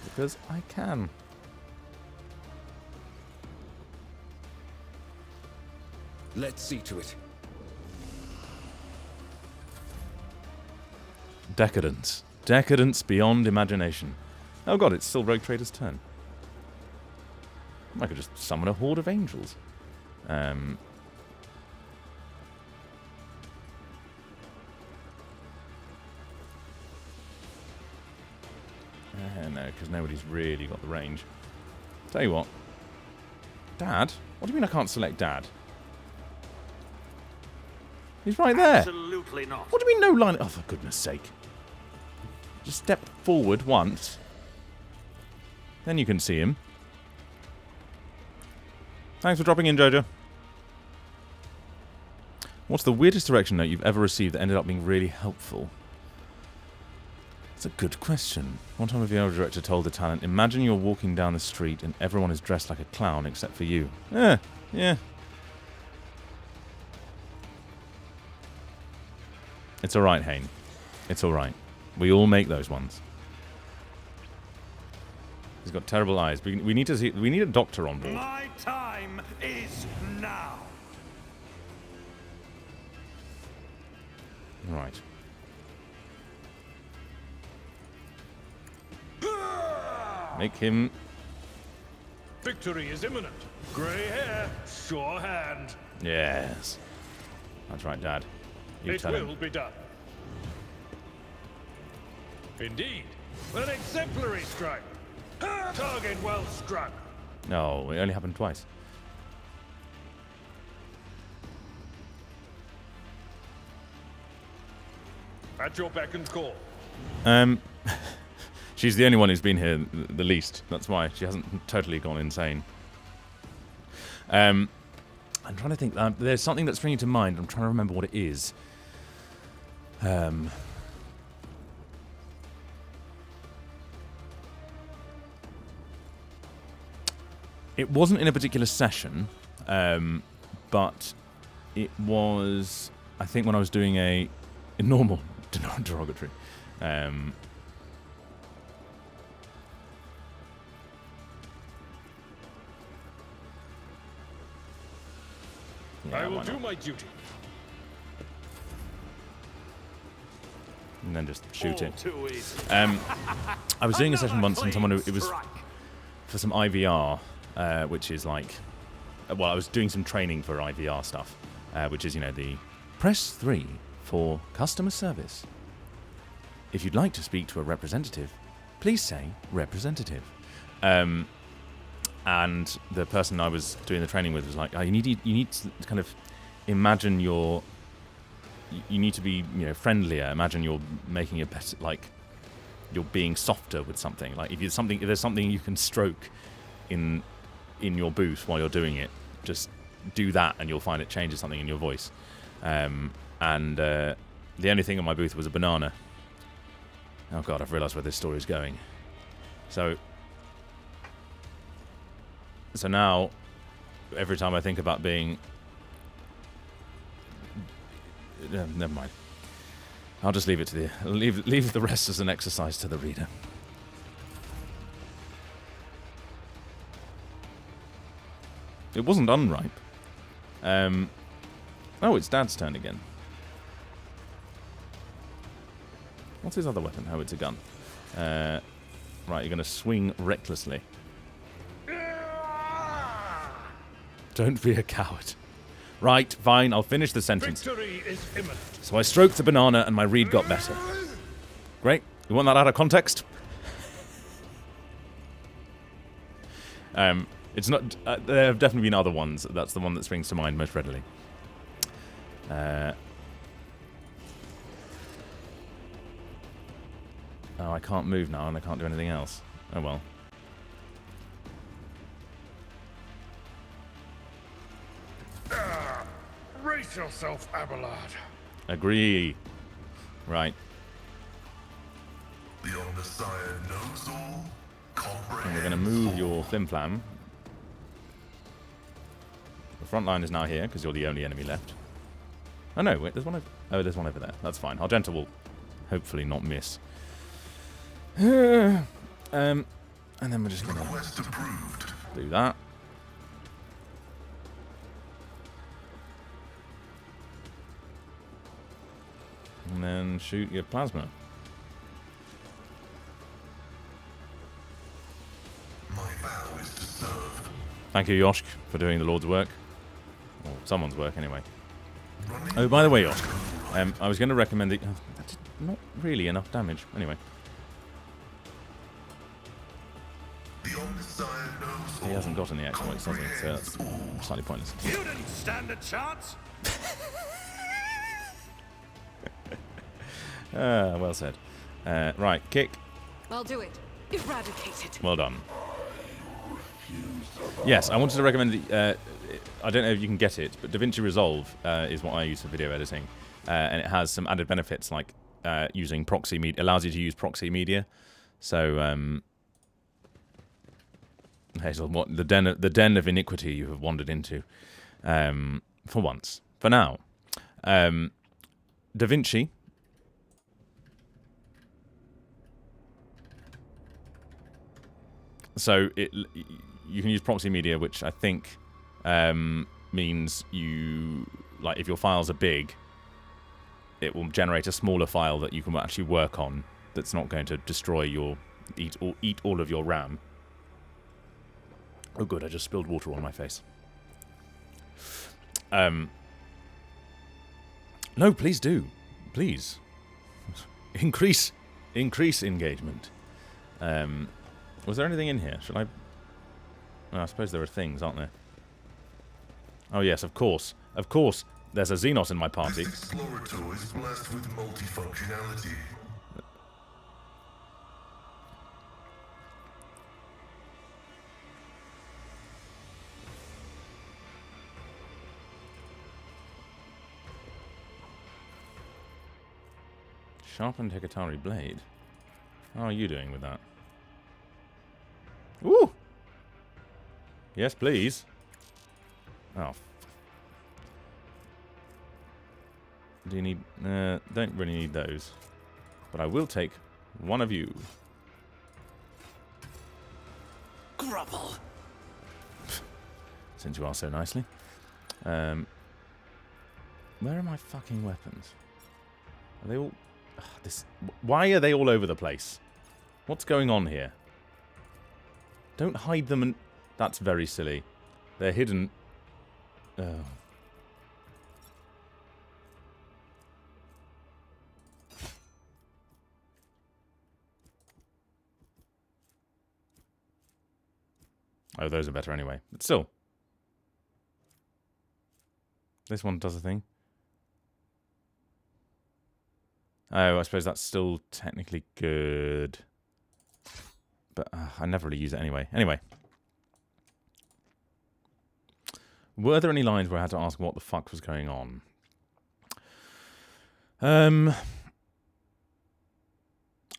Speaker 1: Because I can.
Speaker 5: Let's see to it.
Speaker 1: Decadence. Decadence beyond imagination. Oh god, it's still Rogue Trader's turn. I could just summon a horde of angels. No, because nobody's really got the range. Tell you what. Dad? What do you mean I can't select Dad? He's right there.
Speaker 2: Absolutely not.
Speaker 1: What do you mean no line? Oh, for goodness sake. Just step forward once. Then you can see him. Thanks for dropping in, Jojo. What's the weirdest direction note you've ever received that ended up being really helpful? That's a good question. One time a VO director told the talent, imagine you're walking down the street and everyone is dressed like a clown except for you. Yeah. It's alright, Hayne. It's alright. We all make those ones. He's got terrible eyes. We need to see. We need a doctor on board.
Speaker 2: My time is now.
Speaker 1: Right. Make him.
Speaker 2: Victory is imminent. Grey hair, sure hand.
Speaker 1: Yes. That's right, Dad. You
Speaker 2: It
Speaker 1: tell
Speaker 2: will
Speaker 1: him.
Speaker 2: be done. Indeed. An exemplary strike. Target well struck.
Speaker 1: No, it only happened twice.
Speaker 2: At your beck and call.
Speaker 1: She's the only one who's been here the least. That's why she hasn't totally gone insane. I'm trying to think. There's something that's springing to mind. I'm trying to remember what it is. It wasn't in a particular session, but it was, I think, when I was doing a normal derogatory.
Speaker 2: I will
Speaker 1: why
Speaker 2: do
Speaker 1: not?
Speaker 2: my duty.
Speaker 1: And then just shoot
Speaker 2: All
Speaker 1: it.
Speaker 2: too easy.
Speaker 1: I was doing a session
Speaker 2: Another
Speaker 1: once, and someone
Speaker 2: clean
Speaker 1: it was
Speaker 2: strike.
Speaker 1: for some IVR, which is like, well, I was doing some training for IVR stuff, which is, you know, the press 3 for customer service. If you'd like to speak to a representative, please say representative. And the person I was doing the training with was like, oh, you need to kind of imagine you need to be, you know, friendlier. Imagine you're making a better, like, you're being softer with something. Like if there's something you can stroke in your booth while you're doing it, just do that and you'll find it changes something in your voice. And the only thing on my booth was a banana. Oh god, I've realised where this story is going. So now, every time I think about being... never mind. I'll just leave it to leave the rest as an exercise to the reader. It wasn't unripe. Oh, it's Dad's turn again. What's his other weapon? Oh, it's a gun. Right, you're going to swing recklessly. Don't be a coward. Right, fine, I'll finish the sentence.
Speaker 2: Victory is imminent.
Speaker 1: So I stroked the banana and my read got better. Great. You want that out of context? It's not... there have definitely been other ones. That's the one that springs to mind most readily. Oh, I can't move now and I can't do anything else. Oh well.
Speaker 2: Brace yourself, Abelard.
Speaker 1: Agree. Right.
Speaker 4: The Omnissiah knows all,
Speaker 1: And we're going to move your flim-flam. The front line is now here, because you're the only enemy left. Oh no, wait, there's one over... Oh, there's one over there. That's fine. Argenta will hopefully not miss. And then we're just going to
Speaker 4: Request approved.
Speaker 1: do that. And then shoot your plasma.
Speaker 4: My vow is to serve.
Speaker 1: Thank you, Yoshk, for doing the Lord's work. Or someone's work, anyway.
Speaker 4: Running
Speaker 1: Oh, by the way, Yoshk, I was going to recommend that... that's not really enough damage. Anyway.
Speaker 4: the Omnissiah knows all.
Speaker 1: He hasn't got any exploits, has he? So that's slightly pointless.
Speaker 2: You didn't stand a chance.
Speaker 1: Well said. Right, kick.
Speaker 3: I'll do it. Eradicate it.
Speaker 1: Well done. Yes, I wanted to recommend the... I don't know if you can get it, but DaVinci Resolve is what I use for video editing. And it has some added benefits, like using proxy media. Allows you to use proxy media. So, Hazel, what the den of iniquity you have wandered into. For once. For now. DaVinci... So you can use proxy media, which I think means you, like, if your files are big, it will generate a smaller file that you can actually work on. That's not going to destroy your eat all of your RAM. Oh, good! I just spilled water on my face. No, please do, please increase engagement. Was there anything in here? Should I... Oh, I suppose there are things, aren't there? Oh, yes, of course. Of course, there's a Xenos in my party.
Speaker 4: This Explorator is blessed with multifunctionality.
Speaker 1: Sharpened Hikatari blade. How are you doing with that? Ooh! Yes, please. Oh. Do you need... don't really need those. But I will take one of you.
Speaker 2: Grubble.
Speaker 1: Since you are so nicely. Where are my fucking weapons? Are they all... Ugh, why are they all over the place? What's going on here? Don't hide them and... That's very silly. They're hidden... Oh. Oh, those are better anyway. But still. This one does a thing. Oh, I suppose that's still technically good. But I never really use it anyway. Anyway. Were there any lines where I had to ask what the fuck was going on? I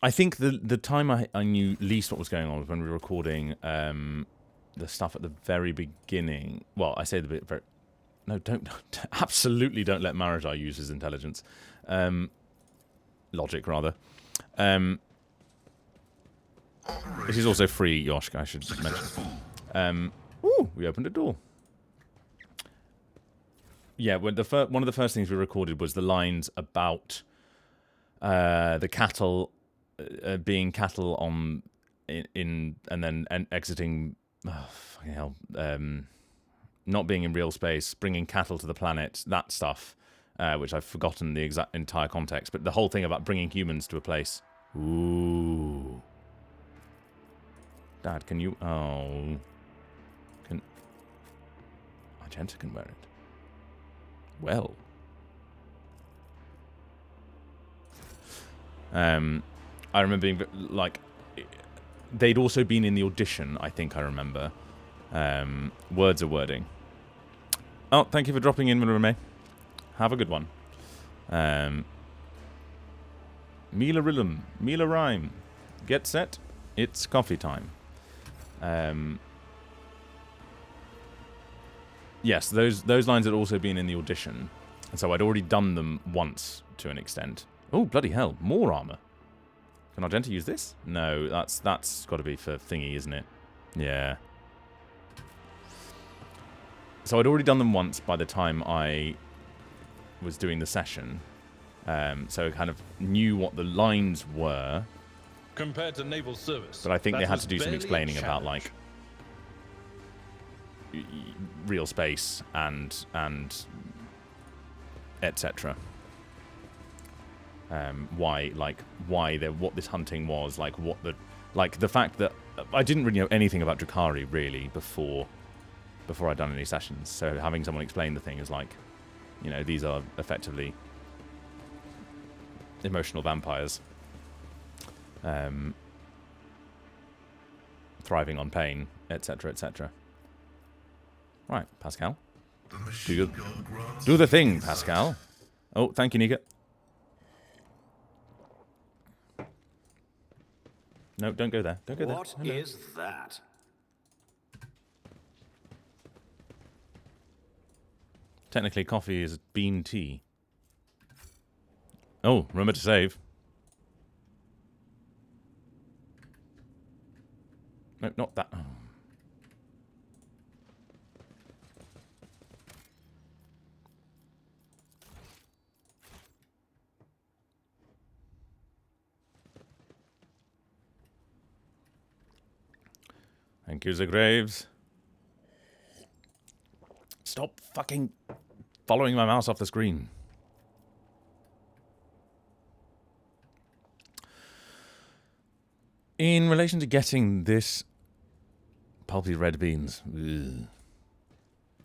Speaker 1: think the time I knew least what was going on was when we were recording the stuff at the very beginning. Well, I say the bit very... No, don't... Absolutely don't let Marajai use his intelligence. Logic, rather. This is also free, Yoshk, I should mention. Ooh, we opened a door. Yeah, when one of the first things we recorded was the lines about the cattle being cattle on and then exiting. Oh, fucking hell! Not being in real space, bringing cattle to the planet, that stuff, which I've forgotten the entire context. But the whole thing about bringing humans to a place. Ooh, Dad, can you? Oh, Argenta can wear it. Well. I remember being, like, they'd also been in the audition, I think I remember. Words are wording. Oh, thank you for dropping in, Marume. Have a good one. Mila Rillum, Mila Rhyme. Get set, it's coffee time. Yes, those lines had also been in the audition, and so I'd already done them once to an extent. Oh, bloody hell, more armor. Can Argenta use this? No, that's got to be for thingy, isn't it? Yeah. So I'd already done them once by the time I was doing the session, so I kind of knew what the lines were.
Speaker 6: Compared to naval service,
Speaker 1: but I think they had to do some explaining about, like, real space and etc. What this hunting was, like the fact that I didn't really know anything about Drukhari really before I'd done any sessions. So having someone explain the thing is like, you know, these are effectively emotional vampires, thriving on pain, etc., etc. Right, Pascal. Do the thing, Pascal. Oh, thank you, Nika. No, don't go there. Don't go there.
Speaker 2: What
Speaker 1: Hello.
Speaker 2: is that?
Speaker 1: Technically, coffee is bean tea. Oh, remember to save. No, not that. Oh. Thank you, Zagraves. Stop fucking following my mouse off the screen. In relation to getting this pulpy red beans, ugh.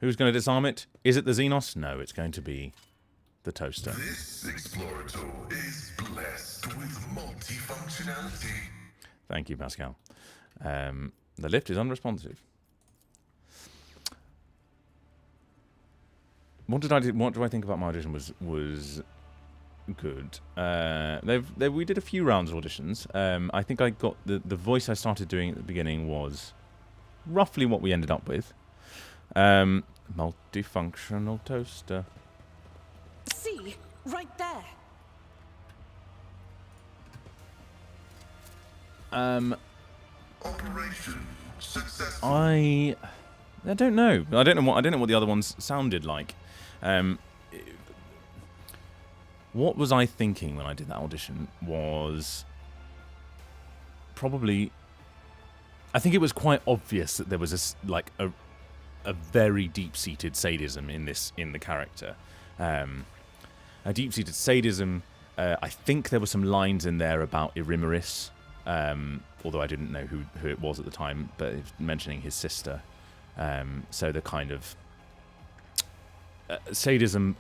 Speaker 1: Who's going to disarm it? Is it the Xenos? No, it's going to be the toaster.
Speaker 4: This Explorator is blessed with multifunctionality.
Speaker 1: Thank you, Pascal. The lift is unresponsive. What do I think about my audition was good. We did a few rounds of auditions. I think I got the voice I started doing at the beginning was roughly what we ended up with. Multifunctional toaster.
Speaker 3: See, right there.
Speaker 4: Operation successful.
Speaker 1: I don't know. I don't know what the other ones sounded like. What was I thinking when I did that audition was probably, I think it was quite obvious that there was a very deep-seated sadism in the character. A deep-seated sadism. I think there were some lines in there about Heinrix, although I didn't know who it was at the time, but it was mentioning his sister. So the kind of sadism,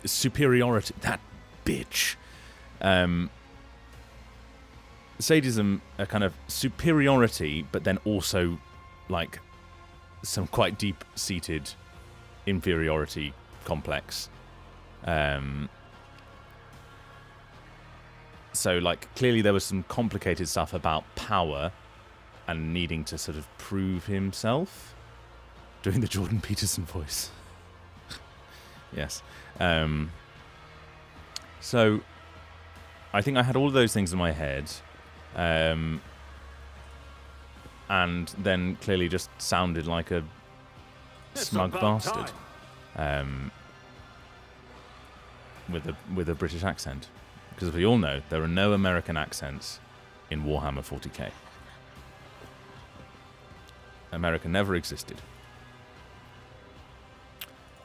Speaker 1: superiority, that bitch. Sadism, a kind of superiority, but then also like some quite deep-seated inferiority complex. So, like, clearly there was some complicated stuff about power and needing to sort of prove himself. Doing the Jordan Peterson voice. Yes. So, I think I had all of those things in my head. And then clearly just sounded like a smug bastard. With a British accent. Because as we all know, there are no American accents in Warhammer 40k. America never existed.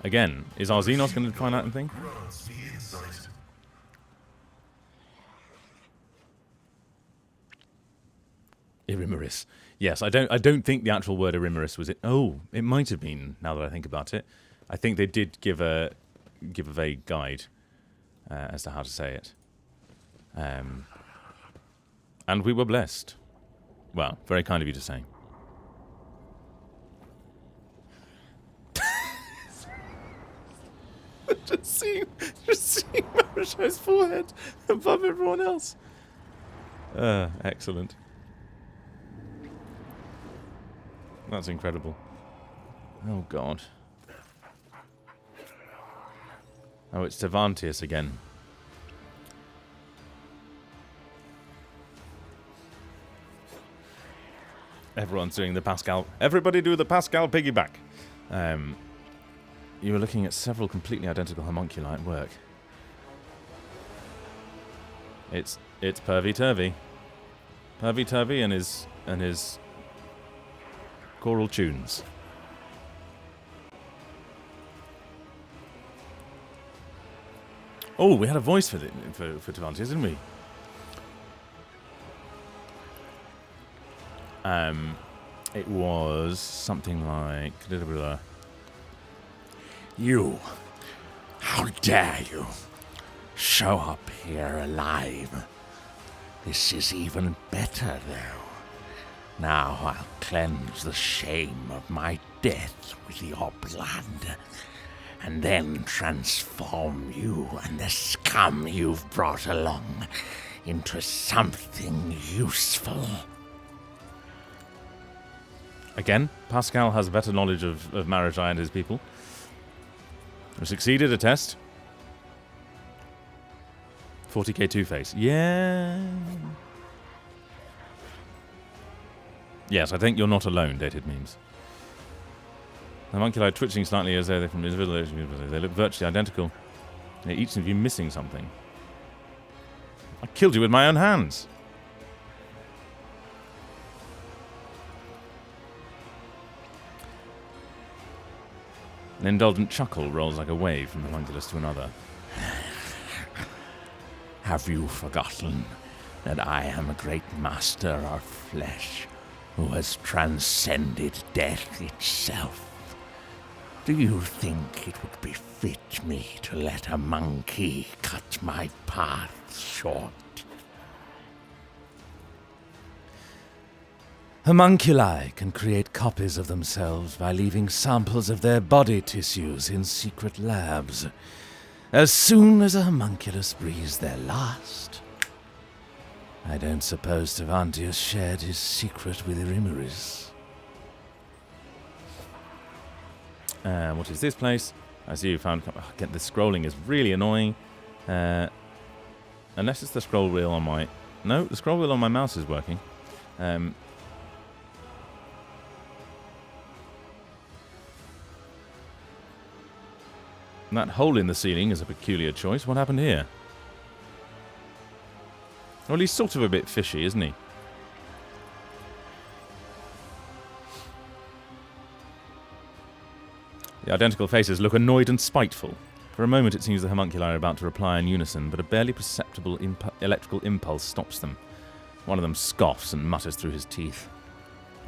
Speaker 1: Again, is our Xenos going to find out anything?
Speaker 4: Grants me insight.
Speaker 1: Heinrix. Yes, I don't think the actual word Heinrix was it. Oh, it might have been. Now that I think about it, I think they did give a vague guide as to how to say it. And we were blessed. Well, very kind of you to say. just seeing Marishai's forehead above everyone else. Excellent. That's incredible. Oh God. Oh, it's Tevantius again. Everyone's doing the Pascal. Everybody do the Pascal piggyback. You were looking at several completely identical homunculi at work. It's Pervy Turvy. Pervy Turvy and his choral tunes. Oh, we had a voice for Tevantius, didn't we? It was something like...
Speaker 7: You, how dare you show up here alive? This is even better, though. Now I'll cleanse the shame of my death with your blood, and then transform you and the scum you've brought along into something useful.
Speaker 1: Again, Pascal has better knowledge of Marishai and his people. We succeeded a test. 40k Two-Face. Yeah. Yes, I think you're not alone, dated memes. The homunculi twitching slightly as though they're from individual. They look virtually identical. They're each of you missing something. I killed you with my own hands. An indulgent chuckle rolls like a wave from one homunculus to another.
Speaker 7: Have you forgotten that I am a great master of flesh who has transcended death itself? Do you think it would befit me to let a monkey cut my path short?
Speaker 1: Homunculi can create copies of themselves by leaving samples of their body tissues in secret labs.
Speaker 7: as soon as a homunculus breathes their last. I don't suppose Tevantius shared his secret with Irimaris.
Speaker 1: What is this place? I see you found... Again, the scrolling is really annoying. Unless it's the scroll wheel on my... No, the scroll wheel on my mouse is working. That hole in the ceiling is a peculiar choice. What happened here? Well, he's sort of a bit fishy, isn't he? The identical faces look annoyed and spiteful. For a moment it seems the homunculi are about to reply in unison, but a barely perceptible electrical impulse stops them. One of them scoffs and mutters through his teeth.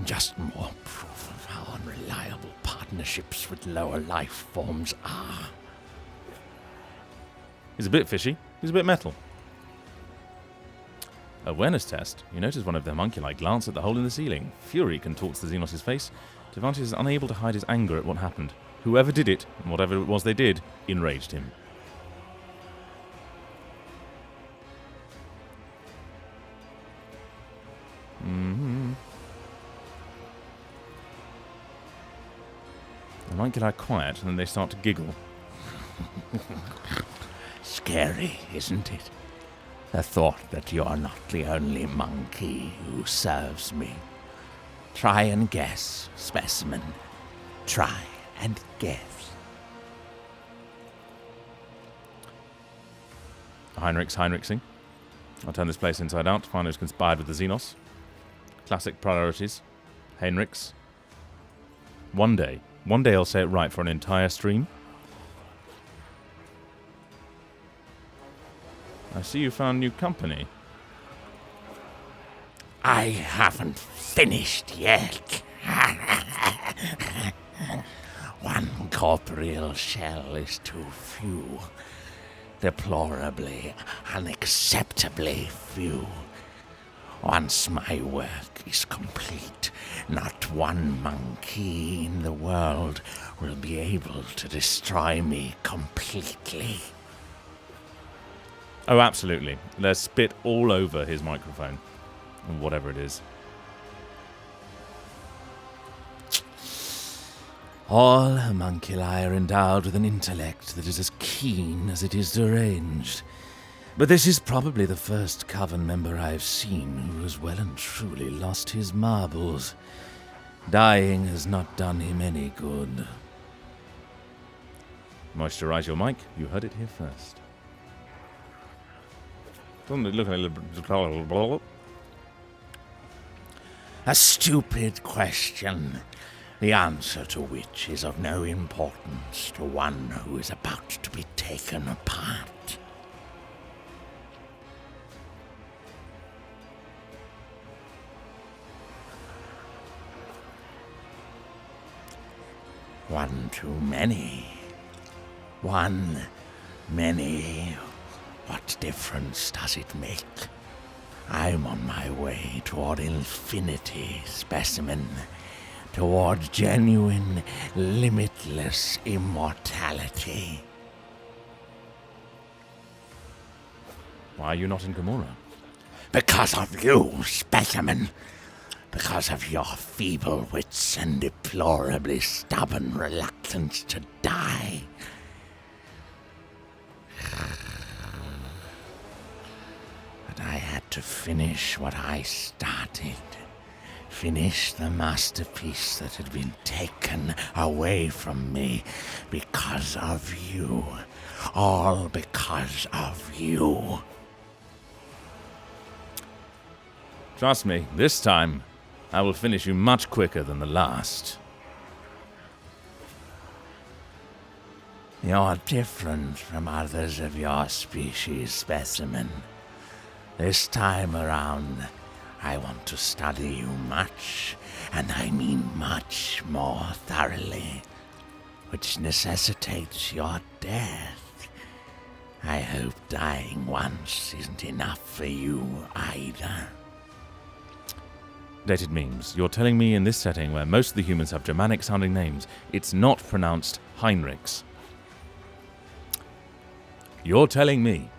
Speaker 7: Just more proof of how unreliable partnerships with lower life forms are.
Speaker 1: He's a bit fishy. He's a bit metal. Awareness test. You notice one of the homunculi glance at the hole in the ceiling. Fury contorts the Xenos' face. Tevantius is unable to hide his anger at what happened. Whoever did it, and whatever it was they did, enraged him. The homunculi are quiet, and then they start to giggle.
Speaker 7: Scary, isn't it? The thought that you're not the only monkey who serves me. Try and guess, specimen. Try and guess.
Speaker 1: Heinrixing. I'll turn this place inside out to find who's conspired with the Xenos. Classic priorities. Heinrix. One day I'll say it right for an entire stream. I see you found new company.
Speaker 7: I haven't finished yet. One corporeal shell is too few. Deplorably, unacceptably few. Once my work is complete, not one monkey in the world will be able to destroy me completely.
Speaker 1: Oh, absolutely. There's spit all over his microphone. Or whatever it is.
Speaker 7: All homunculi are endowed with an intellect that is as keen as it is deranged. But this is probably the first Coven member I've seen who has well and truly lost his marbles. Dying has not done him any good.
Speaker 1: Moisturize your mic. You heard it here first. Doesn't it look a little...
Speaker 7: A stupid question, the answer to which is of no importance to one who is about to be taken apart. One too many. One many. What difference does it make? I'm on my way toward infinity, specimen. Toward genuine, limitless immortality.
Speaker 1: Why are you not in Gamora?
Speaker 7: Because of you, specimen. Because of your feeble wits and deplorably stubborn reluctance to die. But I had to finish what I started. Finish the masterpiece that had been taken away from me because of you. All because of you.
Speaker 1: Trust me, this time I will finish you much quicker than the last.
Speaker 7: You're different from others of your species, specimen. This time around, I want to study you much, and I mean much more thoroughly, which necessitates your death. I hope dying once isn't enough for you either.
Speaker 1: Dated memes. You're telling me in this setting where most of the humans have Germanic-sounding names, it's not pronounced Heinrix. You're telling me.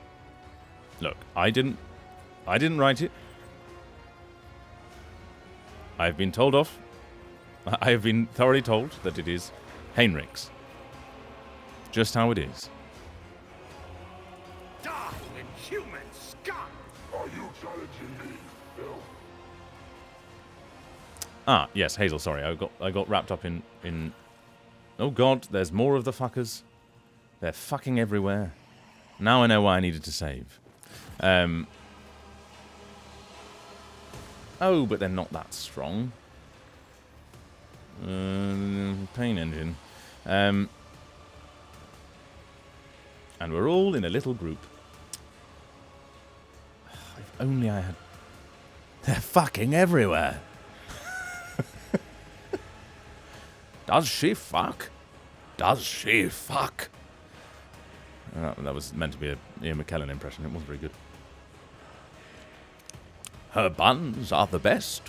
Speaker 1: Look, I didn't write it. I've been told off. I have been thoroughly told that it is Heinrix. Just how it is.
Speaker 2: Die, inhuman scum!
Speaker 4: Are you challenging me, Phil?
Speaker 1: Ah, yes, Hazel, sorry. I got wrapped up in oh god, there's more of the fuckers. They're fucking everywhere. Now I know why I needed to save. Oh, but they're not that strong. Pain engine. And we're all in a little group. If only I had... They're fucking everywhere. Does she fuck? Does she fuck? That was meant to be a Ian McKellen impression. It wasn't very good. Her buns are the best.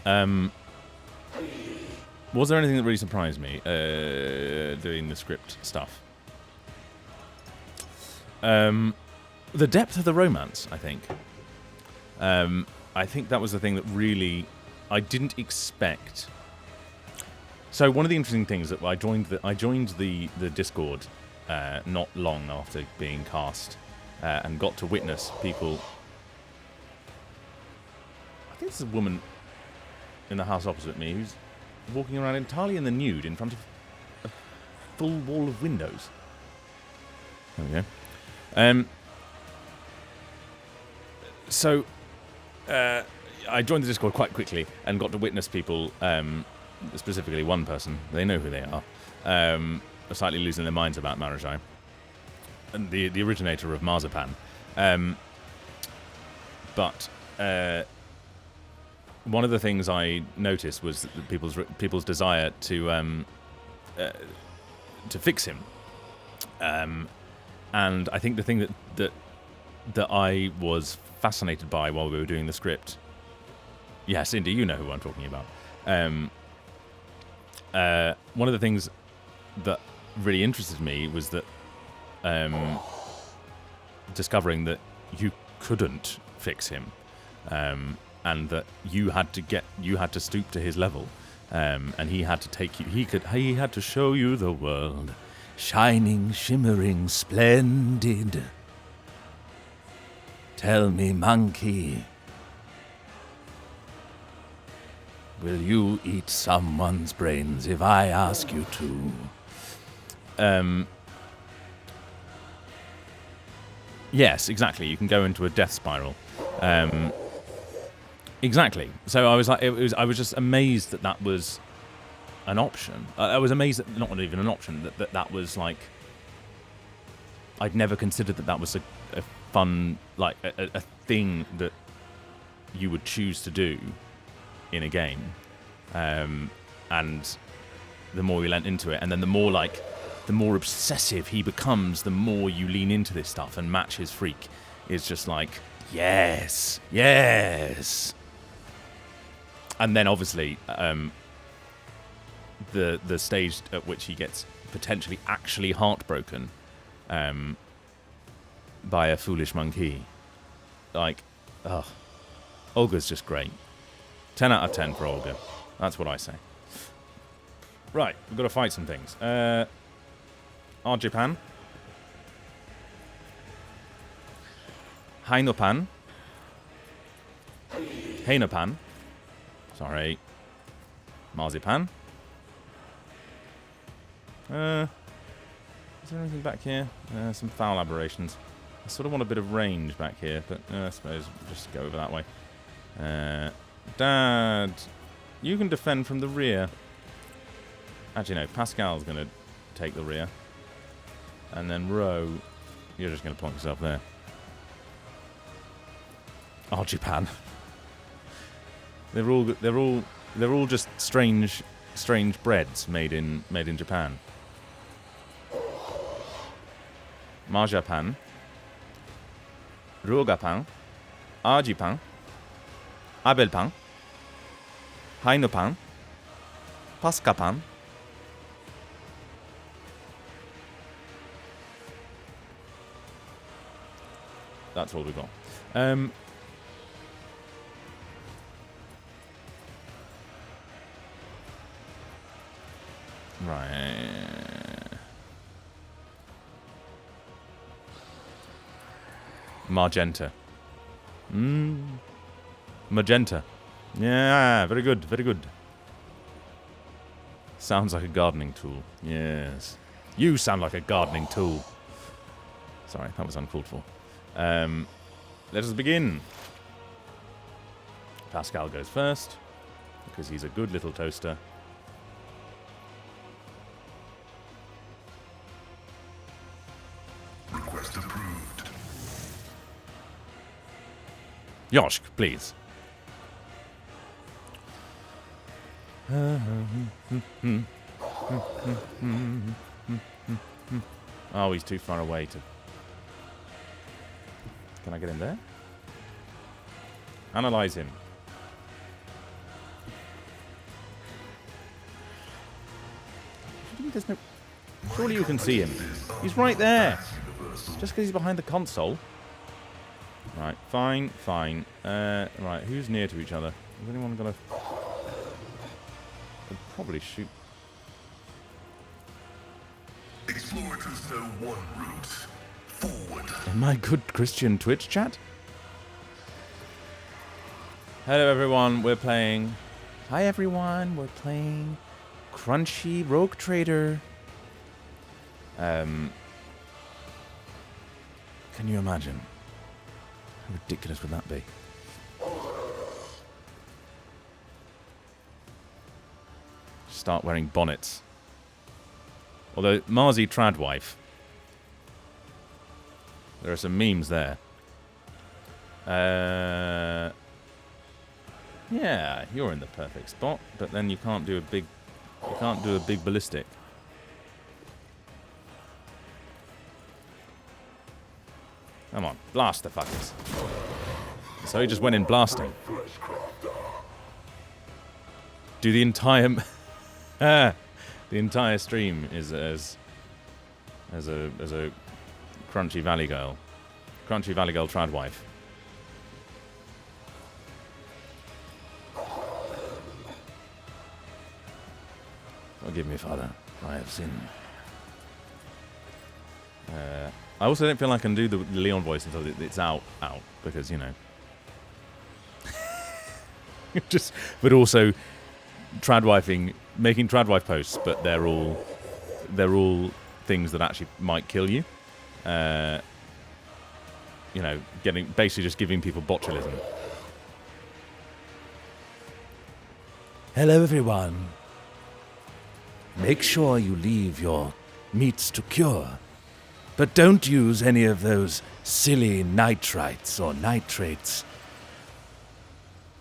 Speaker 1: Was there anything that really surprised me doing the script stuff? The depth of the romance, I think. I think that was the thing that really I didn't expect. So one of the interesting things that I joined the Discord not long after being cast and got to witness people. I think there's a woman in the house opposite me who's walking around entirely in the nude in front of a full wall of windows. There we go. So I joined the Discord quite quickly and got to witness people, specifically one person, they know who they are, slightly losing their minds about Marajai, and the originator of Marzipan. But one of the things I noticed was that people's desire to fix him, and I think the thing that I was fascinated by while we were doing the script. Yeah, Cindy, you know who I'm talking about. One of the things that really interested me was that discovering that you couldn't fix him, and that you had to stoop to his level, and he had to take you. He had to show you the world, shining, shimmering, splendid. Tell me, monkey, will you eat someone's brains if I ask you to? Yes, exactly. You can go into a death spiral. Exactly. So I was like, I was just amazed that was an option. I was amazed that not even an option. That was like, I'd never considered that was a fun, like a thing that you would choose to do in a game. And the more we leant into it, and then the more obsessive he becomes, the more you lean into this stuff, and match his freak is just like, yes. And then obviously the stage at which he gets potentially actually heartbroken by a foolish monkey. Like, Olga's just great. 10 out of 10 for Olga. That's what I say. Right, we've got to fight some things. Arjipan. Hainopan. Hainopan. Sorry. Marzipan. Is there anything back here? Some foul aberrations. I sort of want a bit of range back here, but I suppose we'll just go over that way. Dad, you can defend from the rear. Actually, no, Pascal's going to take the rear. And then Ro, you're just going to plonk yourself there. Arjipan. They're all just strange breads made in Japan. Marjapan, Rogapan, Arjipan, Abelpan, Hainopan, that's all we've got. Right. Magenta. Magenta. Yeah, very good, very good. Sounds like a gardening tool. Yes. You sound like a gardening tool. Sorry, that was uncalled for. Let us begin. Pascal goes first, because he's a good little toaster.
Speaker 4: Request approved.
Speaker 1: Yoshk, please. Oh, he's too far away to... Can I get him there? Analyze him. There's no... Surely you can see him. He's right there. Just because he's behind the console. Right, fine, fine. Right, who's near to each other? Has anyone got a... Could probably shoot...
Speaker 4: Explorers know one route. Forward.
Speaker 1: Am I good Christian Twitch chat? Hello everyone, we're playing... Hi everyone, we're playing... Crunchy Rogue Trader. Can you imagine? How ridiculous would that be? Start wearing bonnets. Although, Marzi Tradwife. There are some memes there. Yeah, you're in the perfect spot, but then you can't do a big... You can't do a big ballistic. Come on, blast the fuckers. So he just went in blasting. Do the entire... the entire stream is as a Crunchy Valley Girl. Crunchy Valley Girl Tradwife. Forgive me, Father. I have sinned. I also don't feel I can do the Leon voice until it's out, because, you know. But also, tradwifing, making tradwife posts, but they're all things that actually might kill you. You know, basically just giving people botulism.
Speaker 7: Hello, everyone. Make sure you leave your meats to cure. But don't use any of those silly nitrites or nitrates.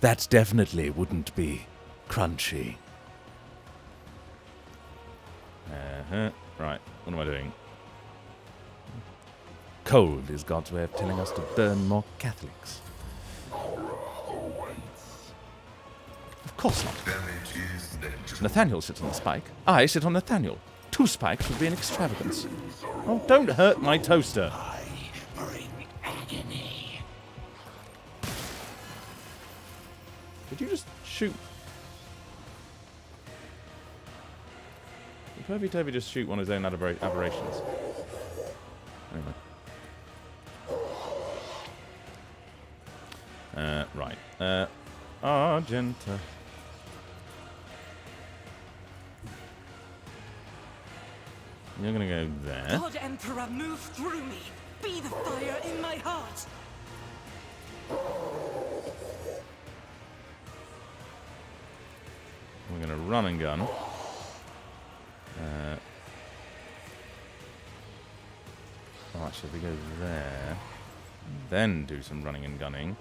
Speaker 7: That definitely wouldn't be crunchy.
Speaker 1: Right, what am I doing? Cold is God's way of telling us to burn more Catholics. Of course not.
Speaker 4: Damage is negligible.
Speaker 1: Nathaniel sits on the spike. I sit on Nathaniel. 2 spikes would be an extravagance. Oh, don't hurt my toaster.
Speaker 7: I bring agony.
Speaker 1: Did you just shoot? Did Pervy Toby just shoot one of his own aberrations? Anyway. Right. Argenta. You're gonna go there.
Speaker 3: God Emperor, move through me. Be the fire in my heart.
Speaker 1: We're gonna run and gun. Oh, actually, if we go there, then do some running and gunning.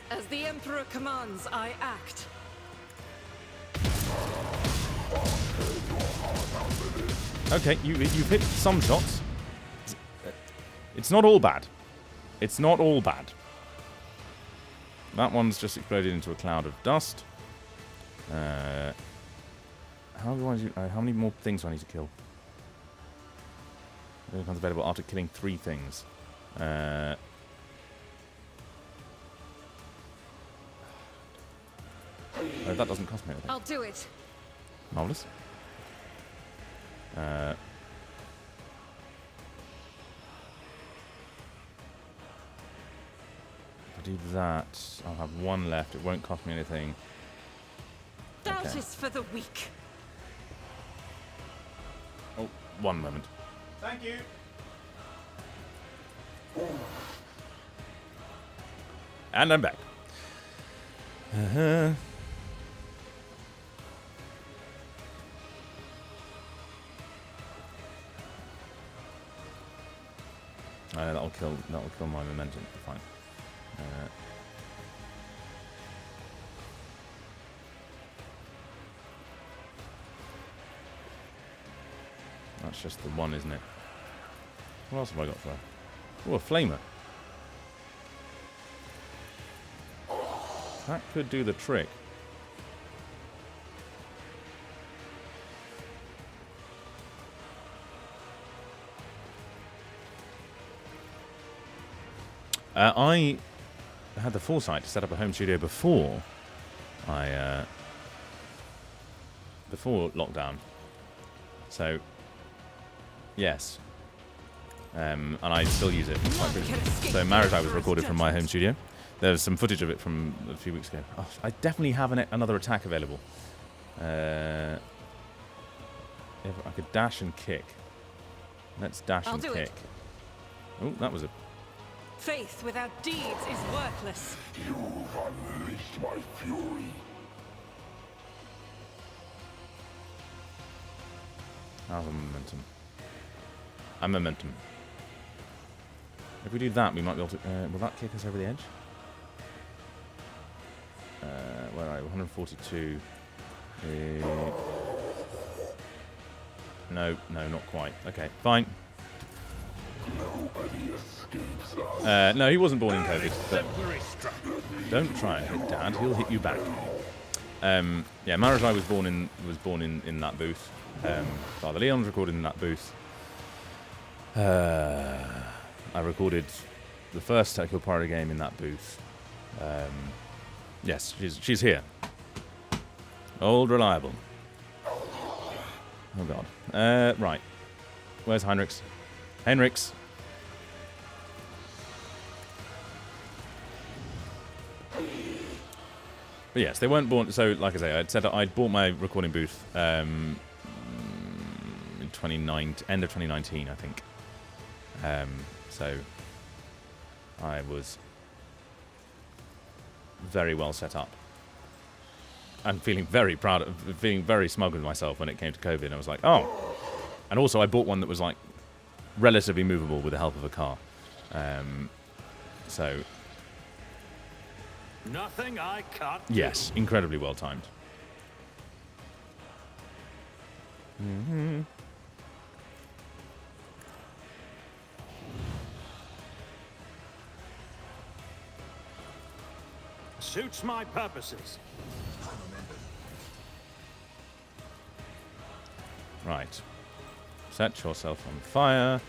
Speaker 3: As the Emperor commands, I act.
Speaker 1: Okay, you've hit some shots. It's not all bad. It's not all bad. That one's just exploded into a cloud of dust. How many more things do I need to kill? Becomes available after killing 3 things. Oh, that doesn't cost me anything.
Speaker 3: I'll do it.
Speaker 1: Marvellous. If I do that, I'll have 1 left. It won't cost me anything.
Speaker 3: Doubt
Speaker 1: Okay.
Speaker 3: is for the weak.
Speaker 1: Oh, 1 moment. Thank you. And I'm back. That'll kill my momentum. Fine. That's just the 1, isn't it? What else have I got for her? Oh, a flamer. That could do the trick. I had the foresight to set up a home studio before lockdown. So, yes. And I still use it quite frequently. So Marriage I was recorded from my home studio. There was some footage of it from a few weeks ago. Oh, I definitely have another attack available. If I could dash and kick. Let's dash and kick. Oh, that was a...
Speaker 3: Faith without deeds is worthless.
Speaker 4: You've unleashed my fury.
Speaker 1: How's a momentum? A momentum. If we do that, we might be able to... will that kick us over the edge? Where are we? 142. No, not quite. Okay, fine.
Speaker 4: Nobody escapes us.
Speaker 1: No, he wasn't born in COVID. But don't try and hit Dad; he'll hit you back. Yeah, Marriage I was born in that booth. Father Leon's recorded in that booth. I recorded the first Tokyo Pirate game in that booth. Yes, she's here. Old reliable. Oh god. Right. Where's Heinrix? Heinrix. But yes, they weren't born. So, like I say, I'd said I'd bought my recording booth in end of 2019, I think. So I was very well set up and feeling very proud, feeling very smug with myself when it came to COVID. I was like, oh. And also, I bought one that was like relatively movable with the help of a car. So
Speaker 2: Nothing I can't do.
Speaker 1: yes, incredibly well timed.
Speaker 2: Suits my purposes.
Speaker 1: Right. Set yourself on fire.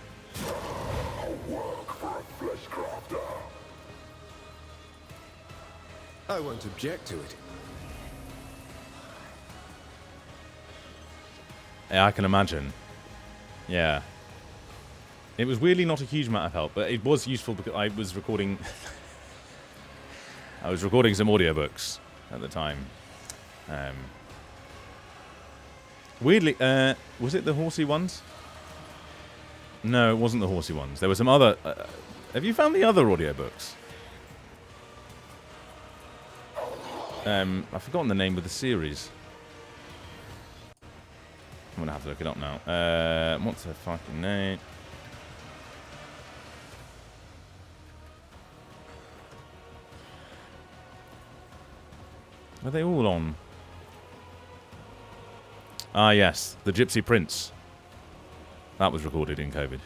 Speaker 4: Work for a flesh crafter.
Speaker 5: I won't object to it.
Speaker 1: Yeah, I can imagine. Yeah. It was weirdly not a huge amount of help, but it was useful because I was recording... I was recording some audiobooks at the time. Weirdly, was it the horsey ones? No, it wasn't the horsey ones. There were some other... have you found the other audiobooks? I've forgotten the name of the series. I'm going to have to look it up now. What's her fucking name? Are they all on? Ah, yes. The Gypsy Prince. That was recorded in COVID.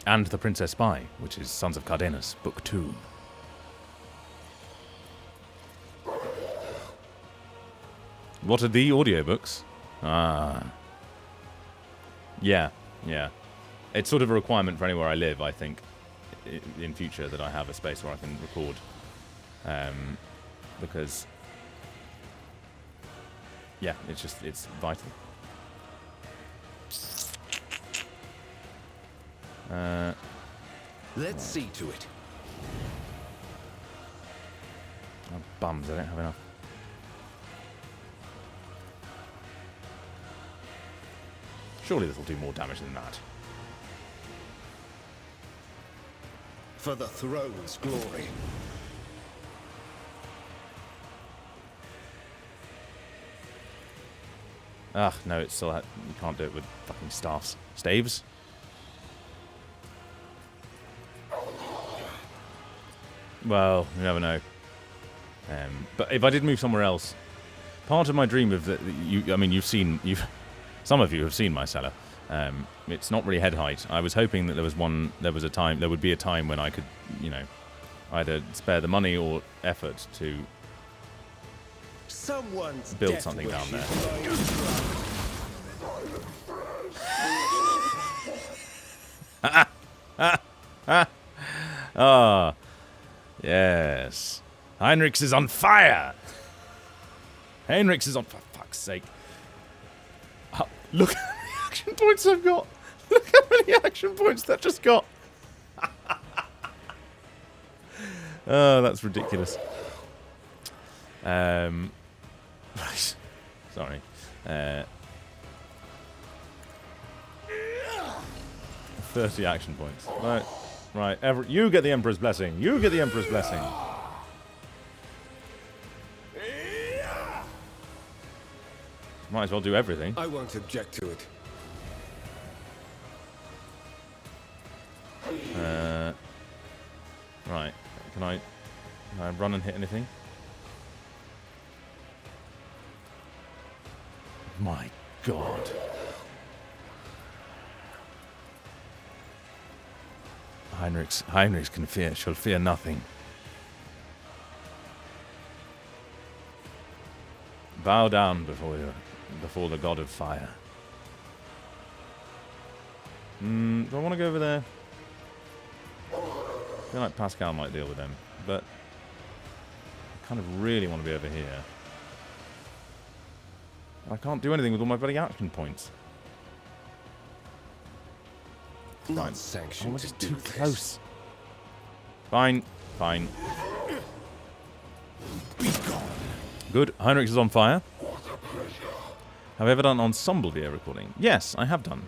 Speaker 1: And The Princess Spy, which is Sons of Cardenas, Book 2. What are the audiobooks? Ah. Yeah, yeah. It's sort of a requirement for anywhere I live, I think, in future, that I have a space where I can record. Because, yeah, it's vital.
Speaker 5: Let's see to it.
Speaker 1: Oh, bums, I don't have enough. Surely this will do more damage than that.
Speaker 5: For the throne's glory.
Speaker 1: Ugh, no, it's still... you can't do it with fucking staffs. Staves? Well, you never know. But if I did move somewhere else... Part of my dream of that... Some of you have seen my cellar. It's not really head height. I was hoping that there would be a time when I could, you know, either spare the money or effort to build something down there. Ah, yes. Heinrix is on fire. Heinrix is on... For fuck's sake. Oh, look at how many action points I've got. Look how many action points that just got. Oh, that's ridiculous. Right. Sorry. 30 action points. Right. You get the Emperor's Blessing. You get the Emperor's Blessing. Might as well do everything.
Speaker 5: I won't object to it.
Speaker 1: Right. Can I run and hit anything? My God. Heinrix shall fear nothing. Bow down before the god of fire. Do I want to go over there? I feel like Pascal might deal with them, but I kind of really want to be over here. I can't do anything with all my bloody action points.
Speaker 5: Not sanctioned.
Speaker 1: Oh, it's too close. Fine. Good. Heinrix is on fire. Have I ever done ensemble video recording? Yes, I have done.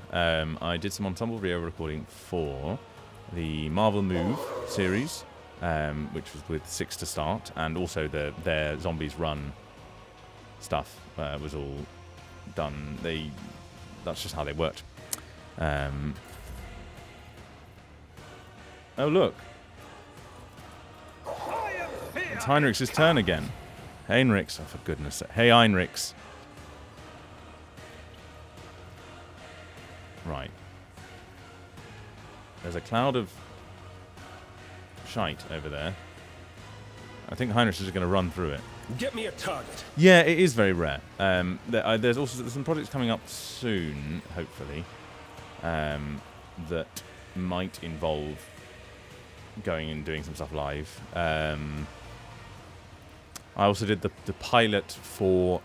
Speaker 1: I did some ensemble video recording for the Marvel Move series, which was with 6 to start, and also their Zombies Run stuff was all done. That's just how they worked. Oh, look. It's Heinrich's turn again. Heinrix. Oh, for goodness sake. Hey, Heinrix. Right. There's a cloud of shite over there. I think Heinrix is going to run through it.
Speaker 5: Get me a target.
Speaker 1: Yeah, it is very rare. There's also some projects coming up soon, hopefully, that might involve going and doing some stuff live. I also did the pilot for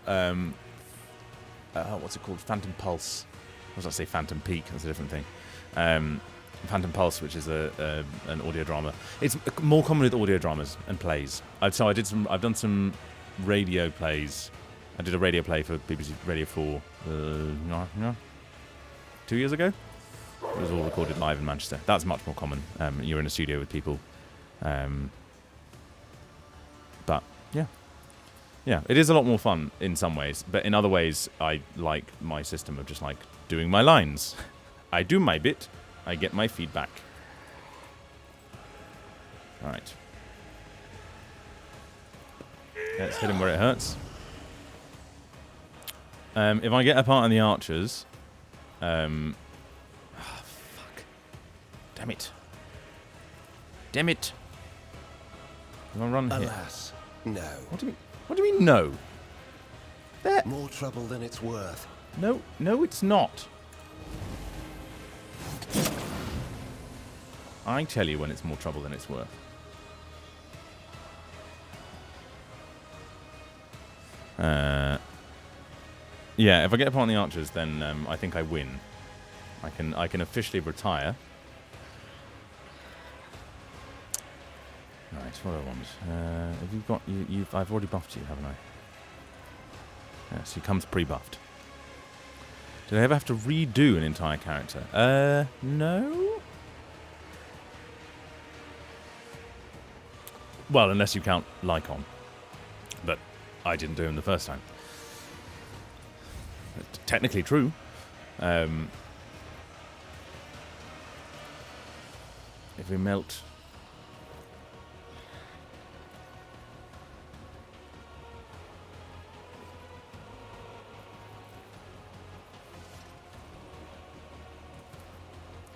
Speaker 1: what's it called? Phantom Pulse. I was going to say Phantom Peak. That's a different thing. Phantom Pulse, which is an audio drama. It's more common with audio dramas and plays. I've done some radio plays. I did a radio play for BBC Radio 4 2 years ago. It was all recorded live in Manchester. That's much more common. You're in a studio with people. But yeah, it is a lot more fun in some ways. But in other ways, I like my system of just like doing my lines. I do my bit. I get my feedback. All right. Let's hit him where it hurts. If I get a part on the archers... fuck. Damn it. Damn it. If I run here...
Speaker 5: Alas, no.
Speaker 1: What do you mean no? There...
Speaker 5: More trouble than it's worth.
Speaker 1: No, it's not. I tell you when it's more trouble than it's worth. Yeah, if I get upon the archers, then I think I win. I can officially retire. Right, what do I want? Have you got I've already buffed you, haven't I? Yes, he comes pre-buffed. Did I ever have to redo an entire character? No. Well, unless you count Lycon, but I didn't do him the first time. It's technically true. If we melt.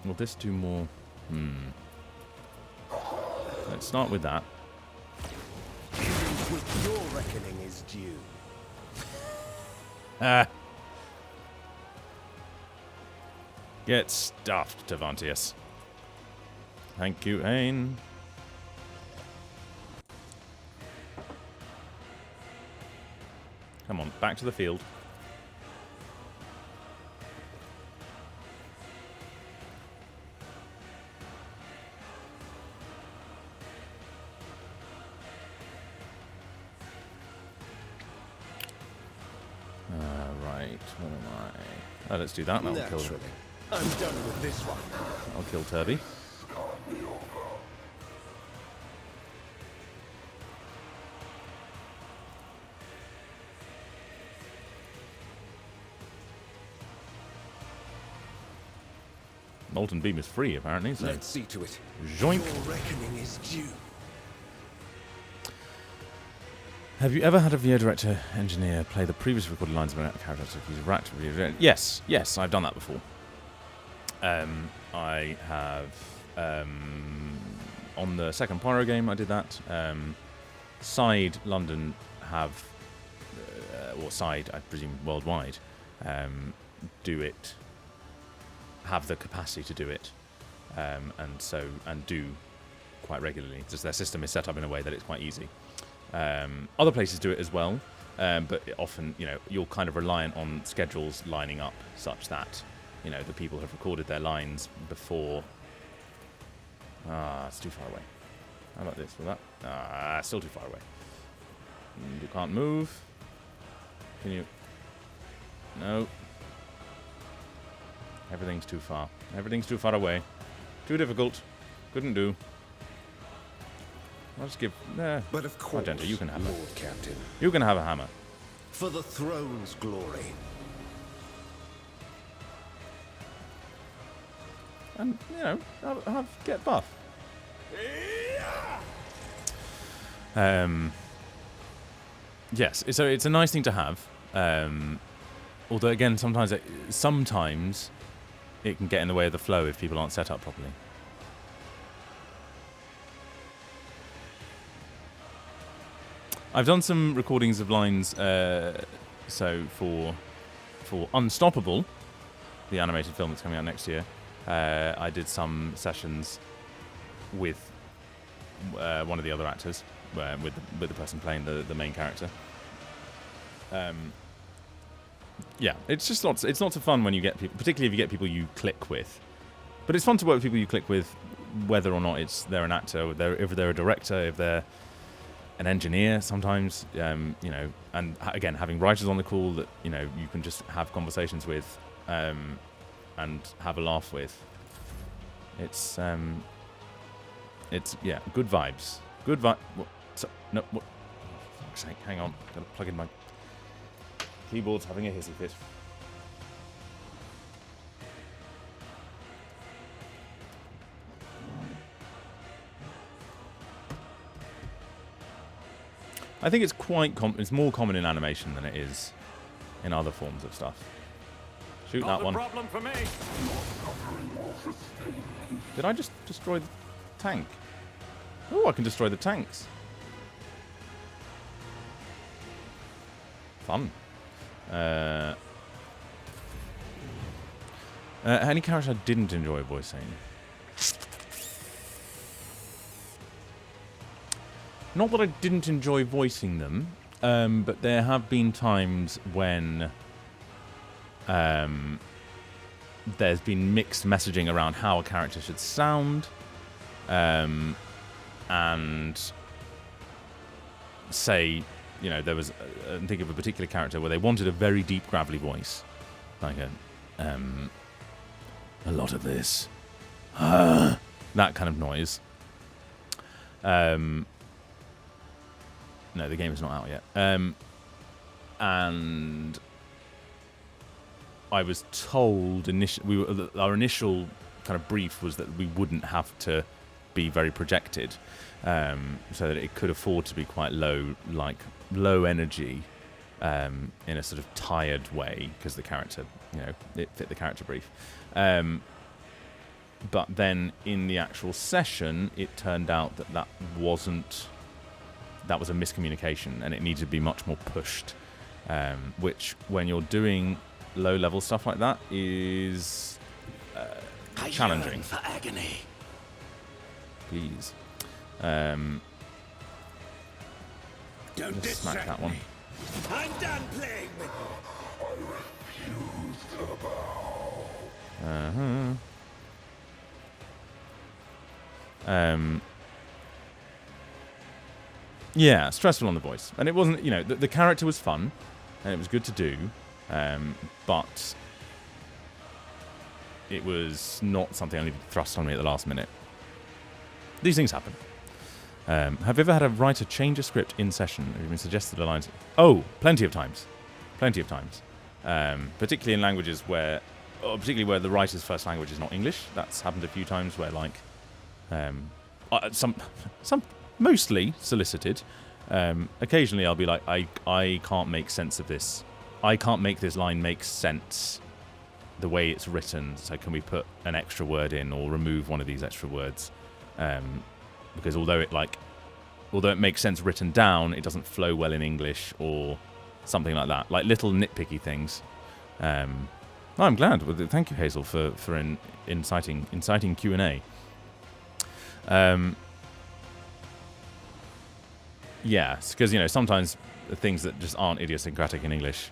Speaker 1: Will this do more? Let's start with that.
Speaker 5: With your reckoning is due.
Speaker 1: Get stuffed, Tavantius. Thank you, Ain. Come on, back to the field. Right, what am I? Oh, let's do that. That'll kill him.
Speaker 5: I'm done with this one.
Speaker 1: I'll kill Turby. Molten Beam is free, apparently, so...
Speaker 5: Let's see to it.
Speaker 1: Joink.
Speaker 5: Your reckoning is due.
Speaker 1: Have you ever had a VO director engineer play the previous recorded lines of an character to use a rack to VO? Yes, I've done that before. I have on the second Pyro game I did that. Side London have, or Side I presume worldwide, do it. Have the capacity to do it, and do quite regularly. Just their system is set up in a way that it's quite easy. Other places do it as well, but often, you're kind of reliant on schedules lining up such that, the people have recorded their lines before. It's too far away. How about this? With that? Still too far away. You can't move. Can you? No. Everything's too far. Everything's too far away. Too difficult. Couldn't do. I'll just give...
Speaker 5: But of course,
Speaker 1: Argenta, you can have
Speaker 5: Lord
Speaker 1: it.
Speaker 5: Captain.
Speaker 1: You can have a hammer.
Speaker 5: For the throne's glory.
Speaker 1: And, get buff. Yes, so it's a nice thing to have. Although, again, sometimes it can get in the way of the flow if people aren't set up properly. I've done some recordings of lines, so for Unstoppable, the animated film that's coming out next year, I did some sessions with one of the other actors, with the person playing the main character. Yeah, it's just lots of fun when you get people, particularly if you get people you click with. But it's fun to work with people you click with, whether or not they're an actor, if they're a director, if they're an engineer sometimes, and again, having writers on the call that, you can just have conversations with, and have a laugh with. It's good vibes. Good vibe. No, what? For fuck's sake, hang on. Gotta plug in my keyboard's having a hissy fit. I think it's it's more common in animation than it is in other forms of stuff. Shoot that one.
Speaker 2: Not a problem for me.
Speaker 1: Did I just destroy the tank? Oh, I can destroy the tanks. Fun. Any character I didn't enjoy voicing? Not that I didn't enjoy voicing them, but there have been times when there's been mixed messaging around how a character should sound, and say, you know, there was, think of a particular character where they wanted a very deep, gravelly voice, like a lot of this, that kind of noise. No, the game is not out yet. And I was told our initial kind of brief was that we wouldn't have to be very projected, so that it could afford to be quite low energy, in a sort of tired way, because the character, you know, it fit the character brief. But then in the actual session, it turned out that was a miscommunication, and it needed to be much more pushed, which, when you're doing low-level stuff like that, is challenging.
Speaker 5: For agony.
Speaker 1: Please.
Speaker 5: Don't
Speaker 1: Just smack that one.
Speaker 5: I'm done playing with
Speaker 1: Yeah, stressful on the voice. And it wasn't, you know, the character was fun, and it was good to do, but it was not something I needed to thrust on me at the last minute. These things happen. Have you ever had a writer change a script in session? Have you been suggested a line? Oh, plenty of times. Plenty of times. Particularly in languages particularly where the writer's first language is not English. That's happened a few times where, like, some mostly solicited. Occasionally I'll be like, I can't make sense of this. I can't make this line make sense the way it's written, so can we put an extra word in or remove one of these extra words? Because although it makes sense written down, it doesn't flow well in English or something like that. Like little nitpicky things. I'm glad. Thank you, Hazel, for inciting Q&A. Yeah, because, you know, sometimes the things that just aren't idiosyncratic in English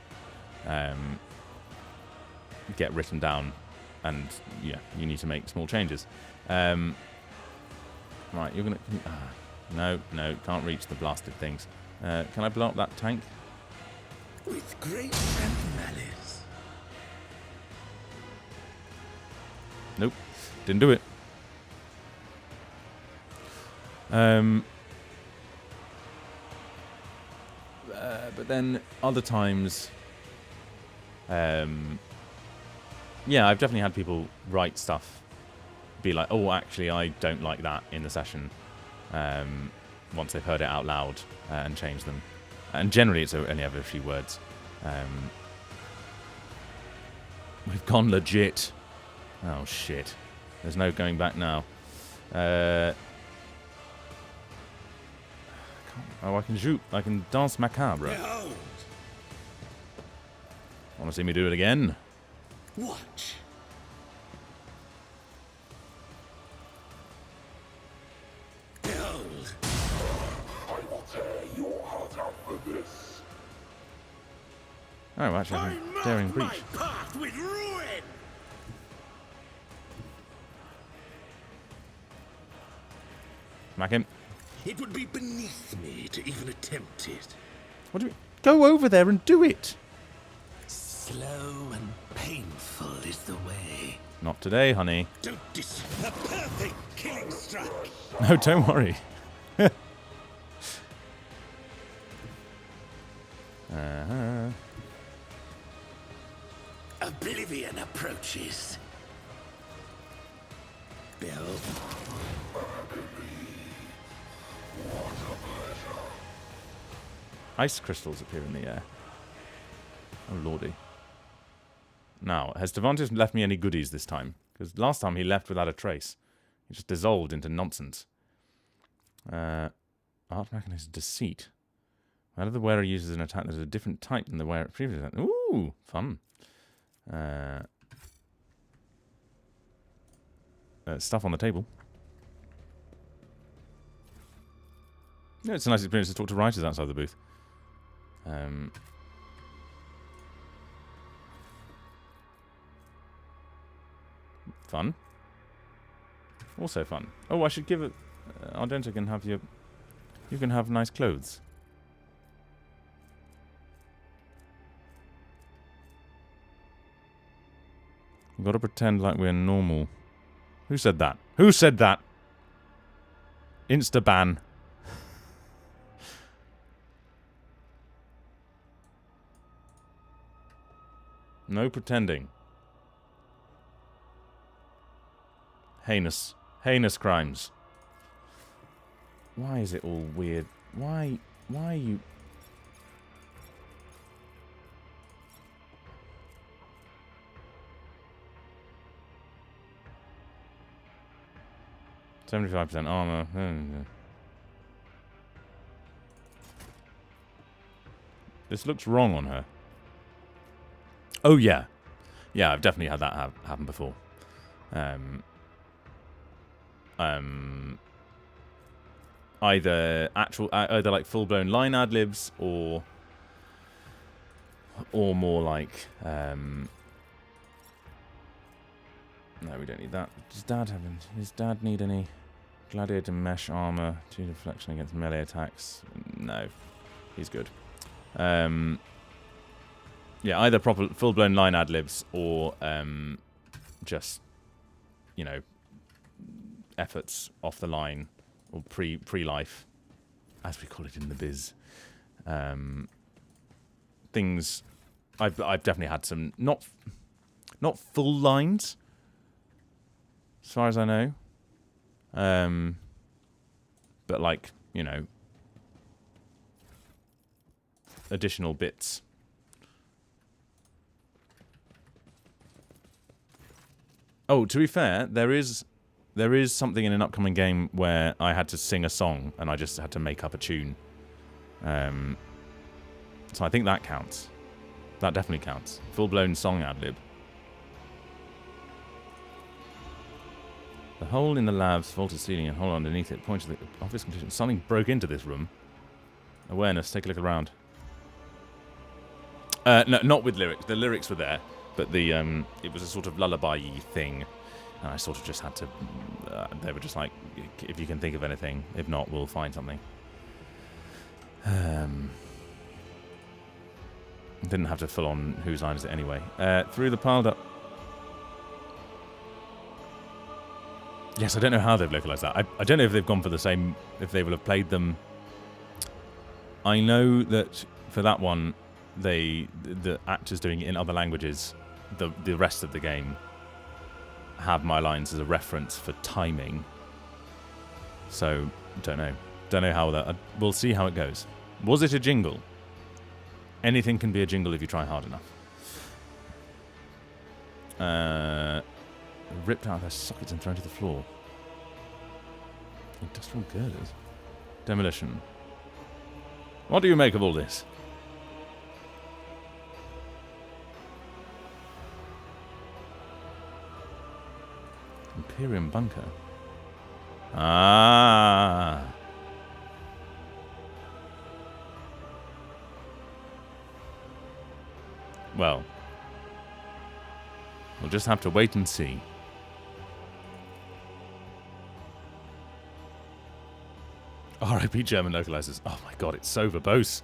Speaker 1: get written down, and yeah, you need to make small changes. Right, you're gonna... no, can't reach the blasted things. Can I blow up that tank?
Speaker 5: with grace and malice.
Speaker 1: Nope, didn't do it. But then other times, yeah, I've definitely had people write stuff, be like, oh, actually, I don't like that in the session, once they've heard it out loud, and change them. And generally, it's only ever a few words. We've gone legit. Oh, shit. There's no going back now. Oh, I can shoot. I can dance macabre.
Speaker 5: Behold,
Speaker 1: Want to see me do it again?
Speaker 5: watch. Behold,
Speaker 1: Oh, actually, I can daring breach.
Speaker 5: my path with ruin.
Speaker 1: Smack him.
Speaker 5: It would be beneath me to even attempt it.
Speaker 1: What do we... Go over there and do it!
Speaker 5: Slow and painful is the way.
Speaker 1: Not today, honey.
Speaker 5: Don't a perfect killing strike.
Speaker 1: No, don't worry. Uh-huh.
Speaker 5: Oblivion approaches. Behold,
Speaker 1: Ice crystals appear in the air. Oh, lordy. Now, has Devantis left me any goodies this time? Because last time he left without a trace. He just dissolved into nonsense. Art Mechanism Deceit. Whenever the wearer uses an attack that is a different type than the wearer previously. Ooh, fun. Stuff on the table. Yeah, it's a nice experience to talk to writers outside the booth. Fun. Also fun. Oh, I should give it... Argento can have your... You can have nice clothes. You've got to pretend like we're normal. Who said that? Who said that? Insta-ban. No pretending. Heinous. Heinous crimes. Why is it all weird? Why are you... "75% armor. This looks wrong on her. Oh, yeah. Yeah, I've definitely had that happen before. Either like full-blown line ad-libs or more like no, we don't need that. Does his dad need any gladiator mesh armor to deflection against melee attacks? No, he's good. Yeah, either proper full-blown line ad-libs or just, you know, efforts off the line or pre-life, as we call it in the biz. Things I've definitely had some not full lines, as far as I know. But like, you know, additional bits. Oh, to be fair, there is something in an upcoming game where I had to sing a song and I just had to make up a tune. So I think that counts. That definitely counts. Full-blown song ad-lib. The hole in the lab's vaulted ceiling and hole underneath it points to the obvious condition. Something broke into this room. Awareness, take a look around. No, not with lyrics. The lyrics were there, but the it was a sort of lullaby-y thing. And I sort of just had to... they were just like, if you can think of anything. If not, we'll find something. Didn't have to full on whose line is it anyway. Through the piled up... Yes, I don't know how they've localized that. I don't know if they've gone for the same... If they will have played them... I know that for that one, the actors doing it in other languages, the rest of the game... have my lines as a reference for timing. So, don't know. Don't know how that... we'll see how it goes. Was it a jingle? Anything can be a jingle if you try hard enough. Ripped out of their sockets and thrown to the floor. Industrial girders. Demolition. What do you make of all this? Imperium bunker. Ah. Well, we'll just have to wait and see. R.I.P. German localizers. Oh my god, it's so verbose.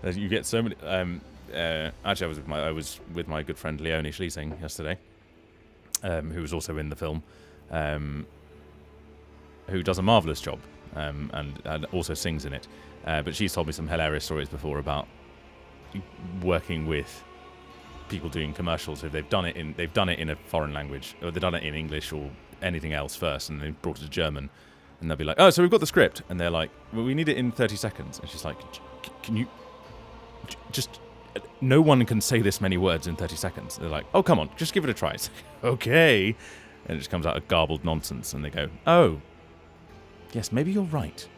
Speaker 1: You get so many. Actually, I was with my good friend Leonie Schliessing yesterday. Who was also in the film, who does a marvellous job and also sings in it. But she's told me some hilarious stories before about working with people doing commercials. If they've done it in a foreign language, or they've done it in English or anything else first, and they've brought it to German, and they'll be like, "Oh, so we've got the script," and they're like, "Well, we need it in 30 seconds." And she's like, "Can you just?" No one can say this many words in 30 seconds. They're like, "Oh, come on, just give it a try." It's like, okay. And it just comes out of garbled nonsense. And they go, "Oh, yes, maybe you're right."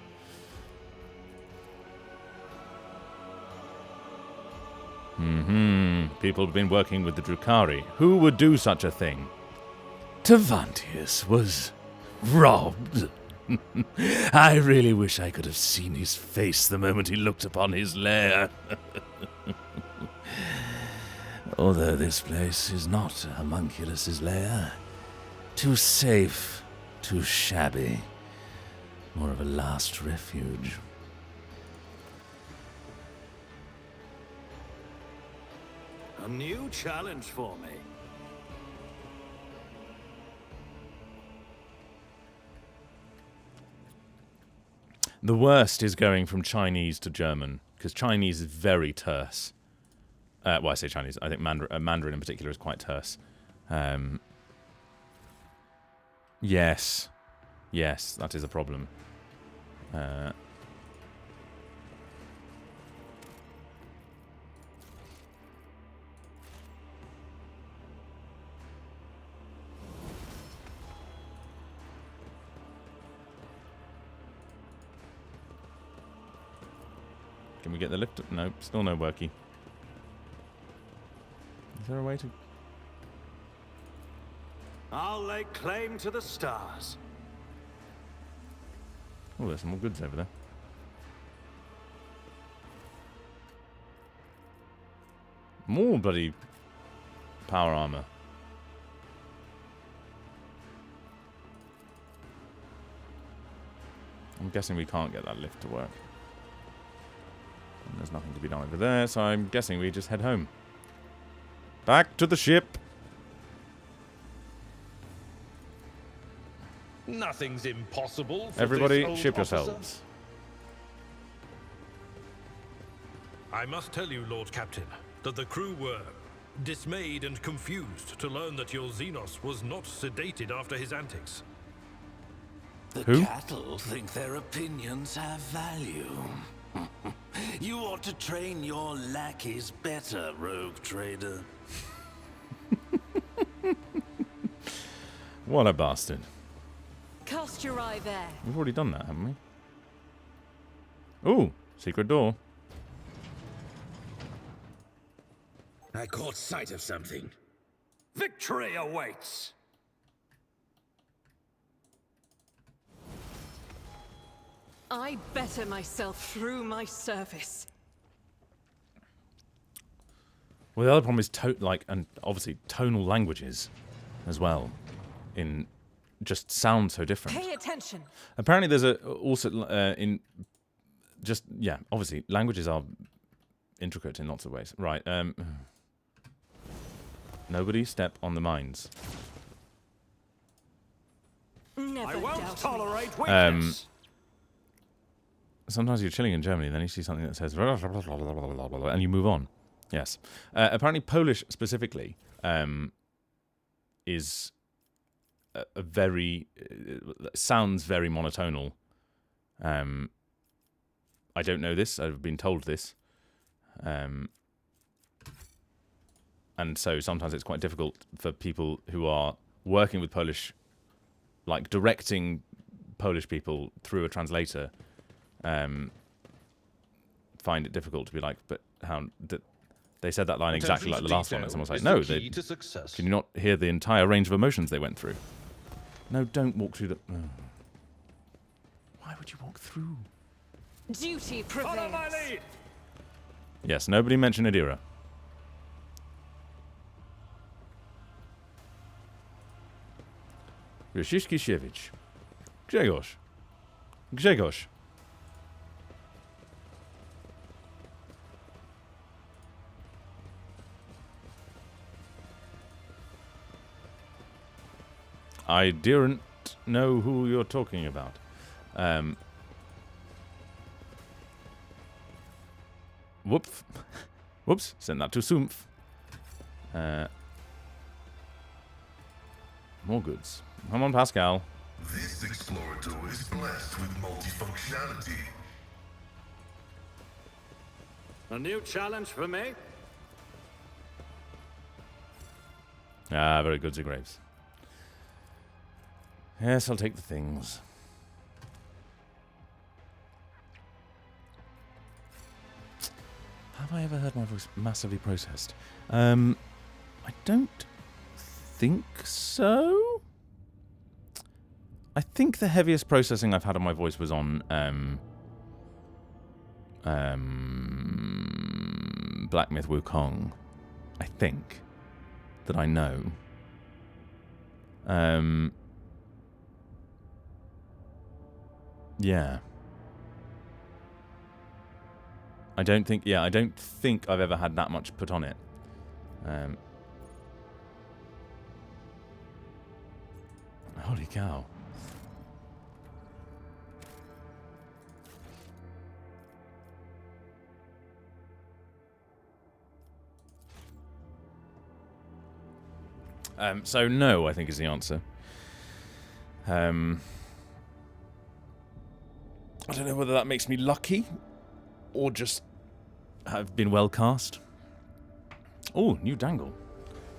Speaker 1: People have been working with the Drukhari. Who would do such a thing? Tavantius was robbed.
Speaker 7: I really wish I could have seen his face the moment he looked upon his lair. Although this place is not a homunculus's lair. Too safe, too shabby. More of a last refuge.
Speaker 2: A new challenge for me.
Speaker 1: The worst is going from Chinese to German, because Chinese is very terse. Well, I say Chinese. I think Mandarin in particular is quite terse. Yes. Yes, that is a problem. Can we get the lift? No, still no worky. Is there a way to...
Speaker 2: I'll lay claim to the stars.
Speaker 1: Oh, there's some more goods over there. More bloody power armor. I'm guessing we can't get that lift to work. And there's nothing to be done over there, so I'm guessing we just head home. Back to the ship.
Speaker 6: Nothing's impossible for
Speaker 1: Everybody,
Speaker 6: this old
Speaker 1: ship
Speaker 6: officer.
Speaker 1: yourselves.
Speaker 5: I must tell you, Lord Captain, that the crew were dismayed and confused to learn that your Xenos was not sedated after his antics.
Speaker 7: The
Speaker 1: Who?
Speaker 7: cattle think their opinions have value. You ought to train your lackeys better, rogue trader.
Speaker 1: What a bastard.
Speaker 3: Cast your eye there.
Speaker 1: We've already done that, haven't we? Ooh, secret door.
Speaker 5: I caught sight of something.
Speaker 2: Victory awaits.
Speaker 3: I better myself through my service.
Speaker 1: Well, the other problem is and obviously tonal languages as well, in just sound so different.
Speaker 3: Pay attention.
Speaker 1: Apparently, there's obviously languages are intricate in lots of ways. Right. Nobody step on the mines.
Speaker 3: Never
Speaker 2: I won't
Speaker 3: doubt
Speaker 2: tolerate weakness.
Speaker 1: Sometimes you're chilling in Germany, then you see something that says and you move on. Yes. Apparently, Polish specifically is a very sounds very monotonal. I don't know this. I've been told this, and so sometimes it's quite difficult for people who are working with Polish, like directing Polish people through a translator. Find it difficult to be like, but how they said that line exactly like the last one, and someone's like, no, can you not hear the entire range of emotions they went through? No, don't walk through the... Why would you walk through?
Speaker 3: Duty
Speaker 2: Follow my
Speaker 3: prevails.
Speaker 2: lead.
Speaker 1: Yes, nobody mentioned Adira. Rysiszkiewicz. Grzegorz. I didn't know who you're talking about. Whoops. Send that to Sumpf. More goods. Come on, Pascal.
Speaker 4: This explorator is blessed with multifunctionality.
Speaker 2: A new challenge for me.
Speaker 1: Ah, very good, Graves. Yes, I'll take the things. Have I ever heard my voice massively processed? I don't think so. I think the heaviest processing I've had on my voice was on Black Myth Wukong. I think that I know. Yeah. I don't think I've ever had that much put on it. Holy cow. So no, I think is the answer. I don't know whether that makes me lucky or just have been well cast. Oh, new dangle.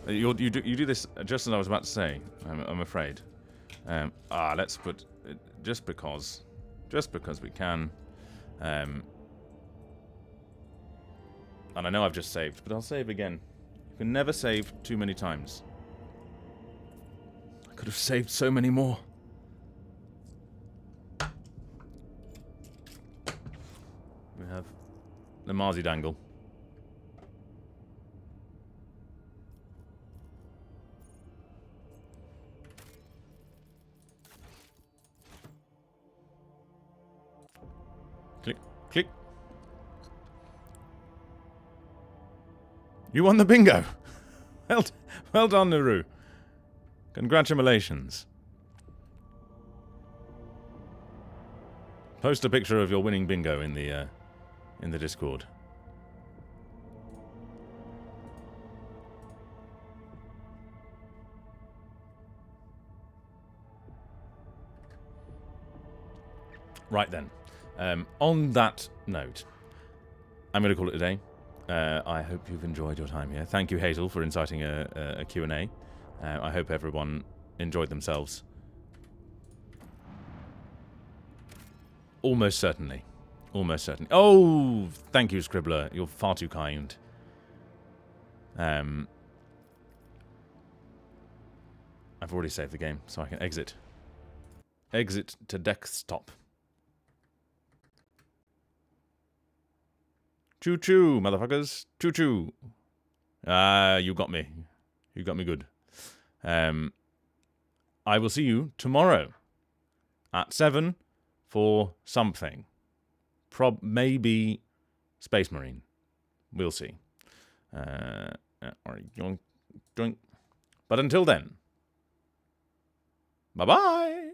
Speaker 1: You do this just as I was about to say. I'm afraid. Let's put just because we can. And I know I've just saved, but I'll save again. You can never save too many times. I could have saved so many more. We have the Marzi dangle. Click, click. You won the bingo. Well done, Naru. Congratulations. Post a picture of your winning bingo in the Discord. Right then. On that note, I'm going to call it a day. I hope you've enjoyed your time here. Thank you, Hazel, for inciting a Q&A. I hope everyone enjoyed themselves. Almost certainly. Almost certainly. Oh, thank you, Scribbler. You're far too kind. I've already saved the game, so I can exit. Exit to desktop. Choo-choo, motherfuckers. Choo-choo. You got me. You got me good. I will see you tomorrow at 7 for something. Maybe Space Marine. We'll see. But until then, bye-bye.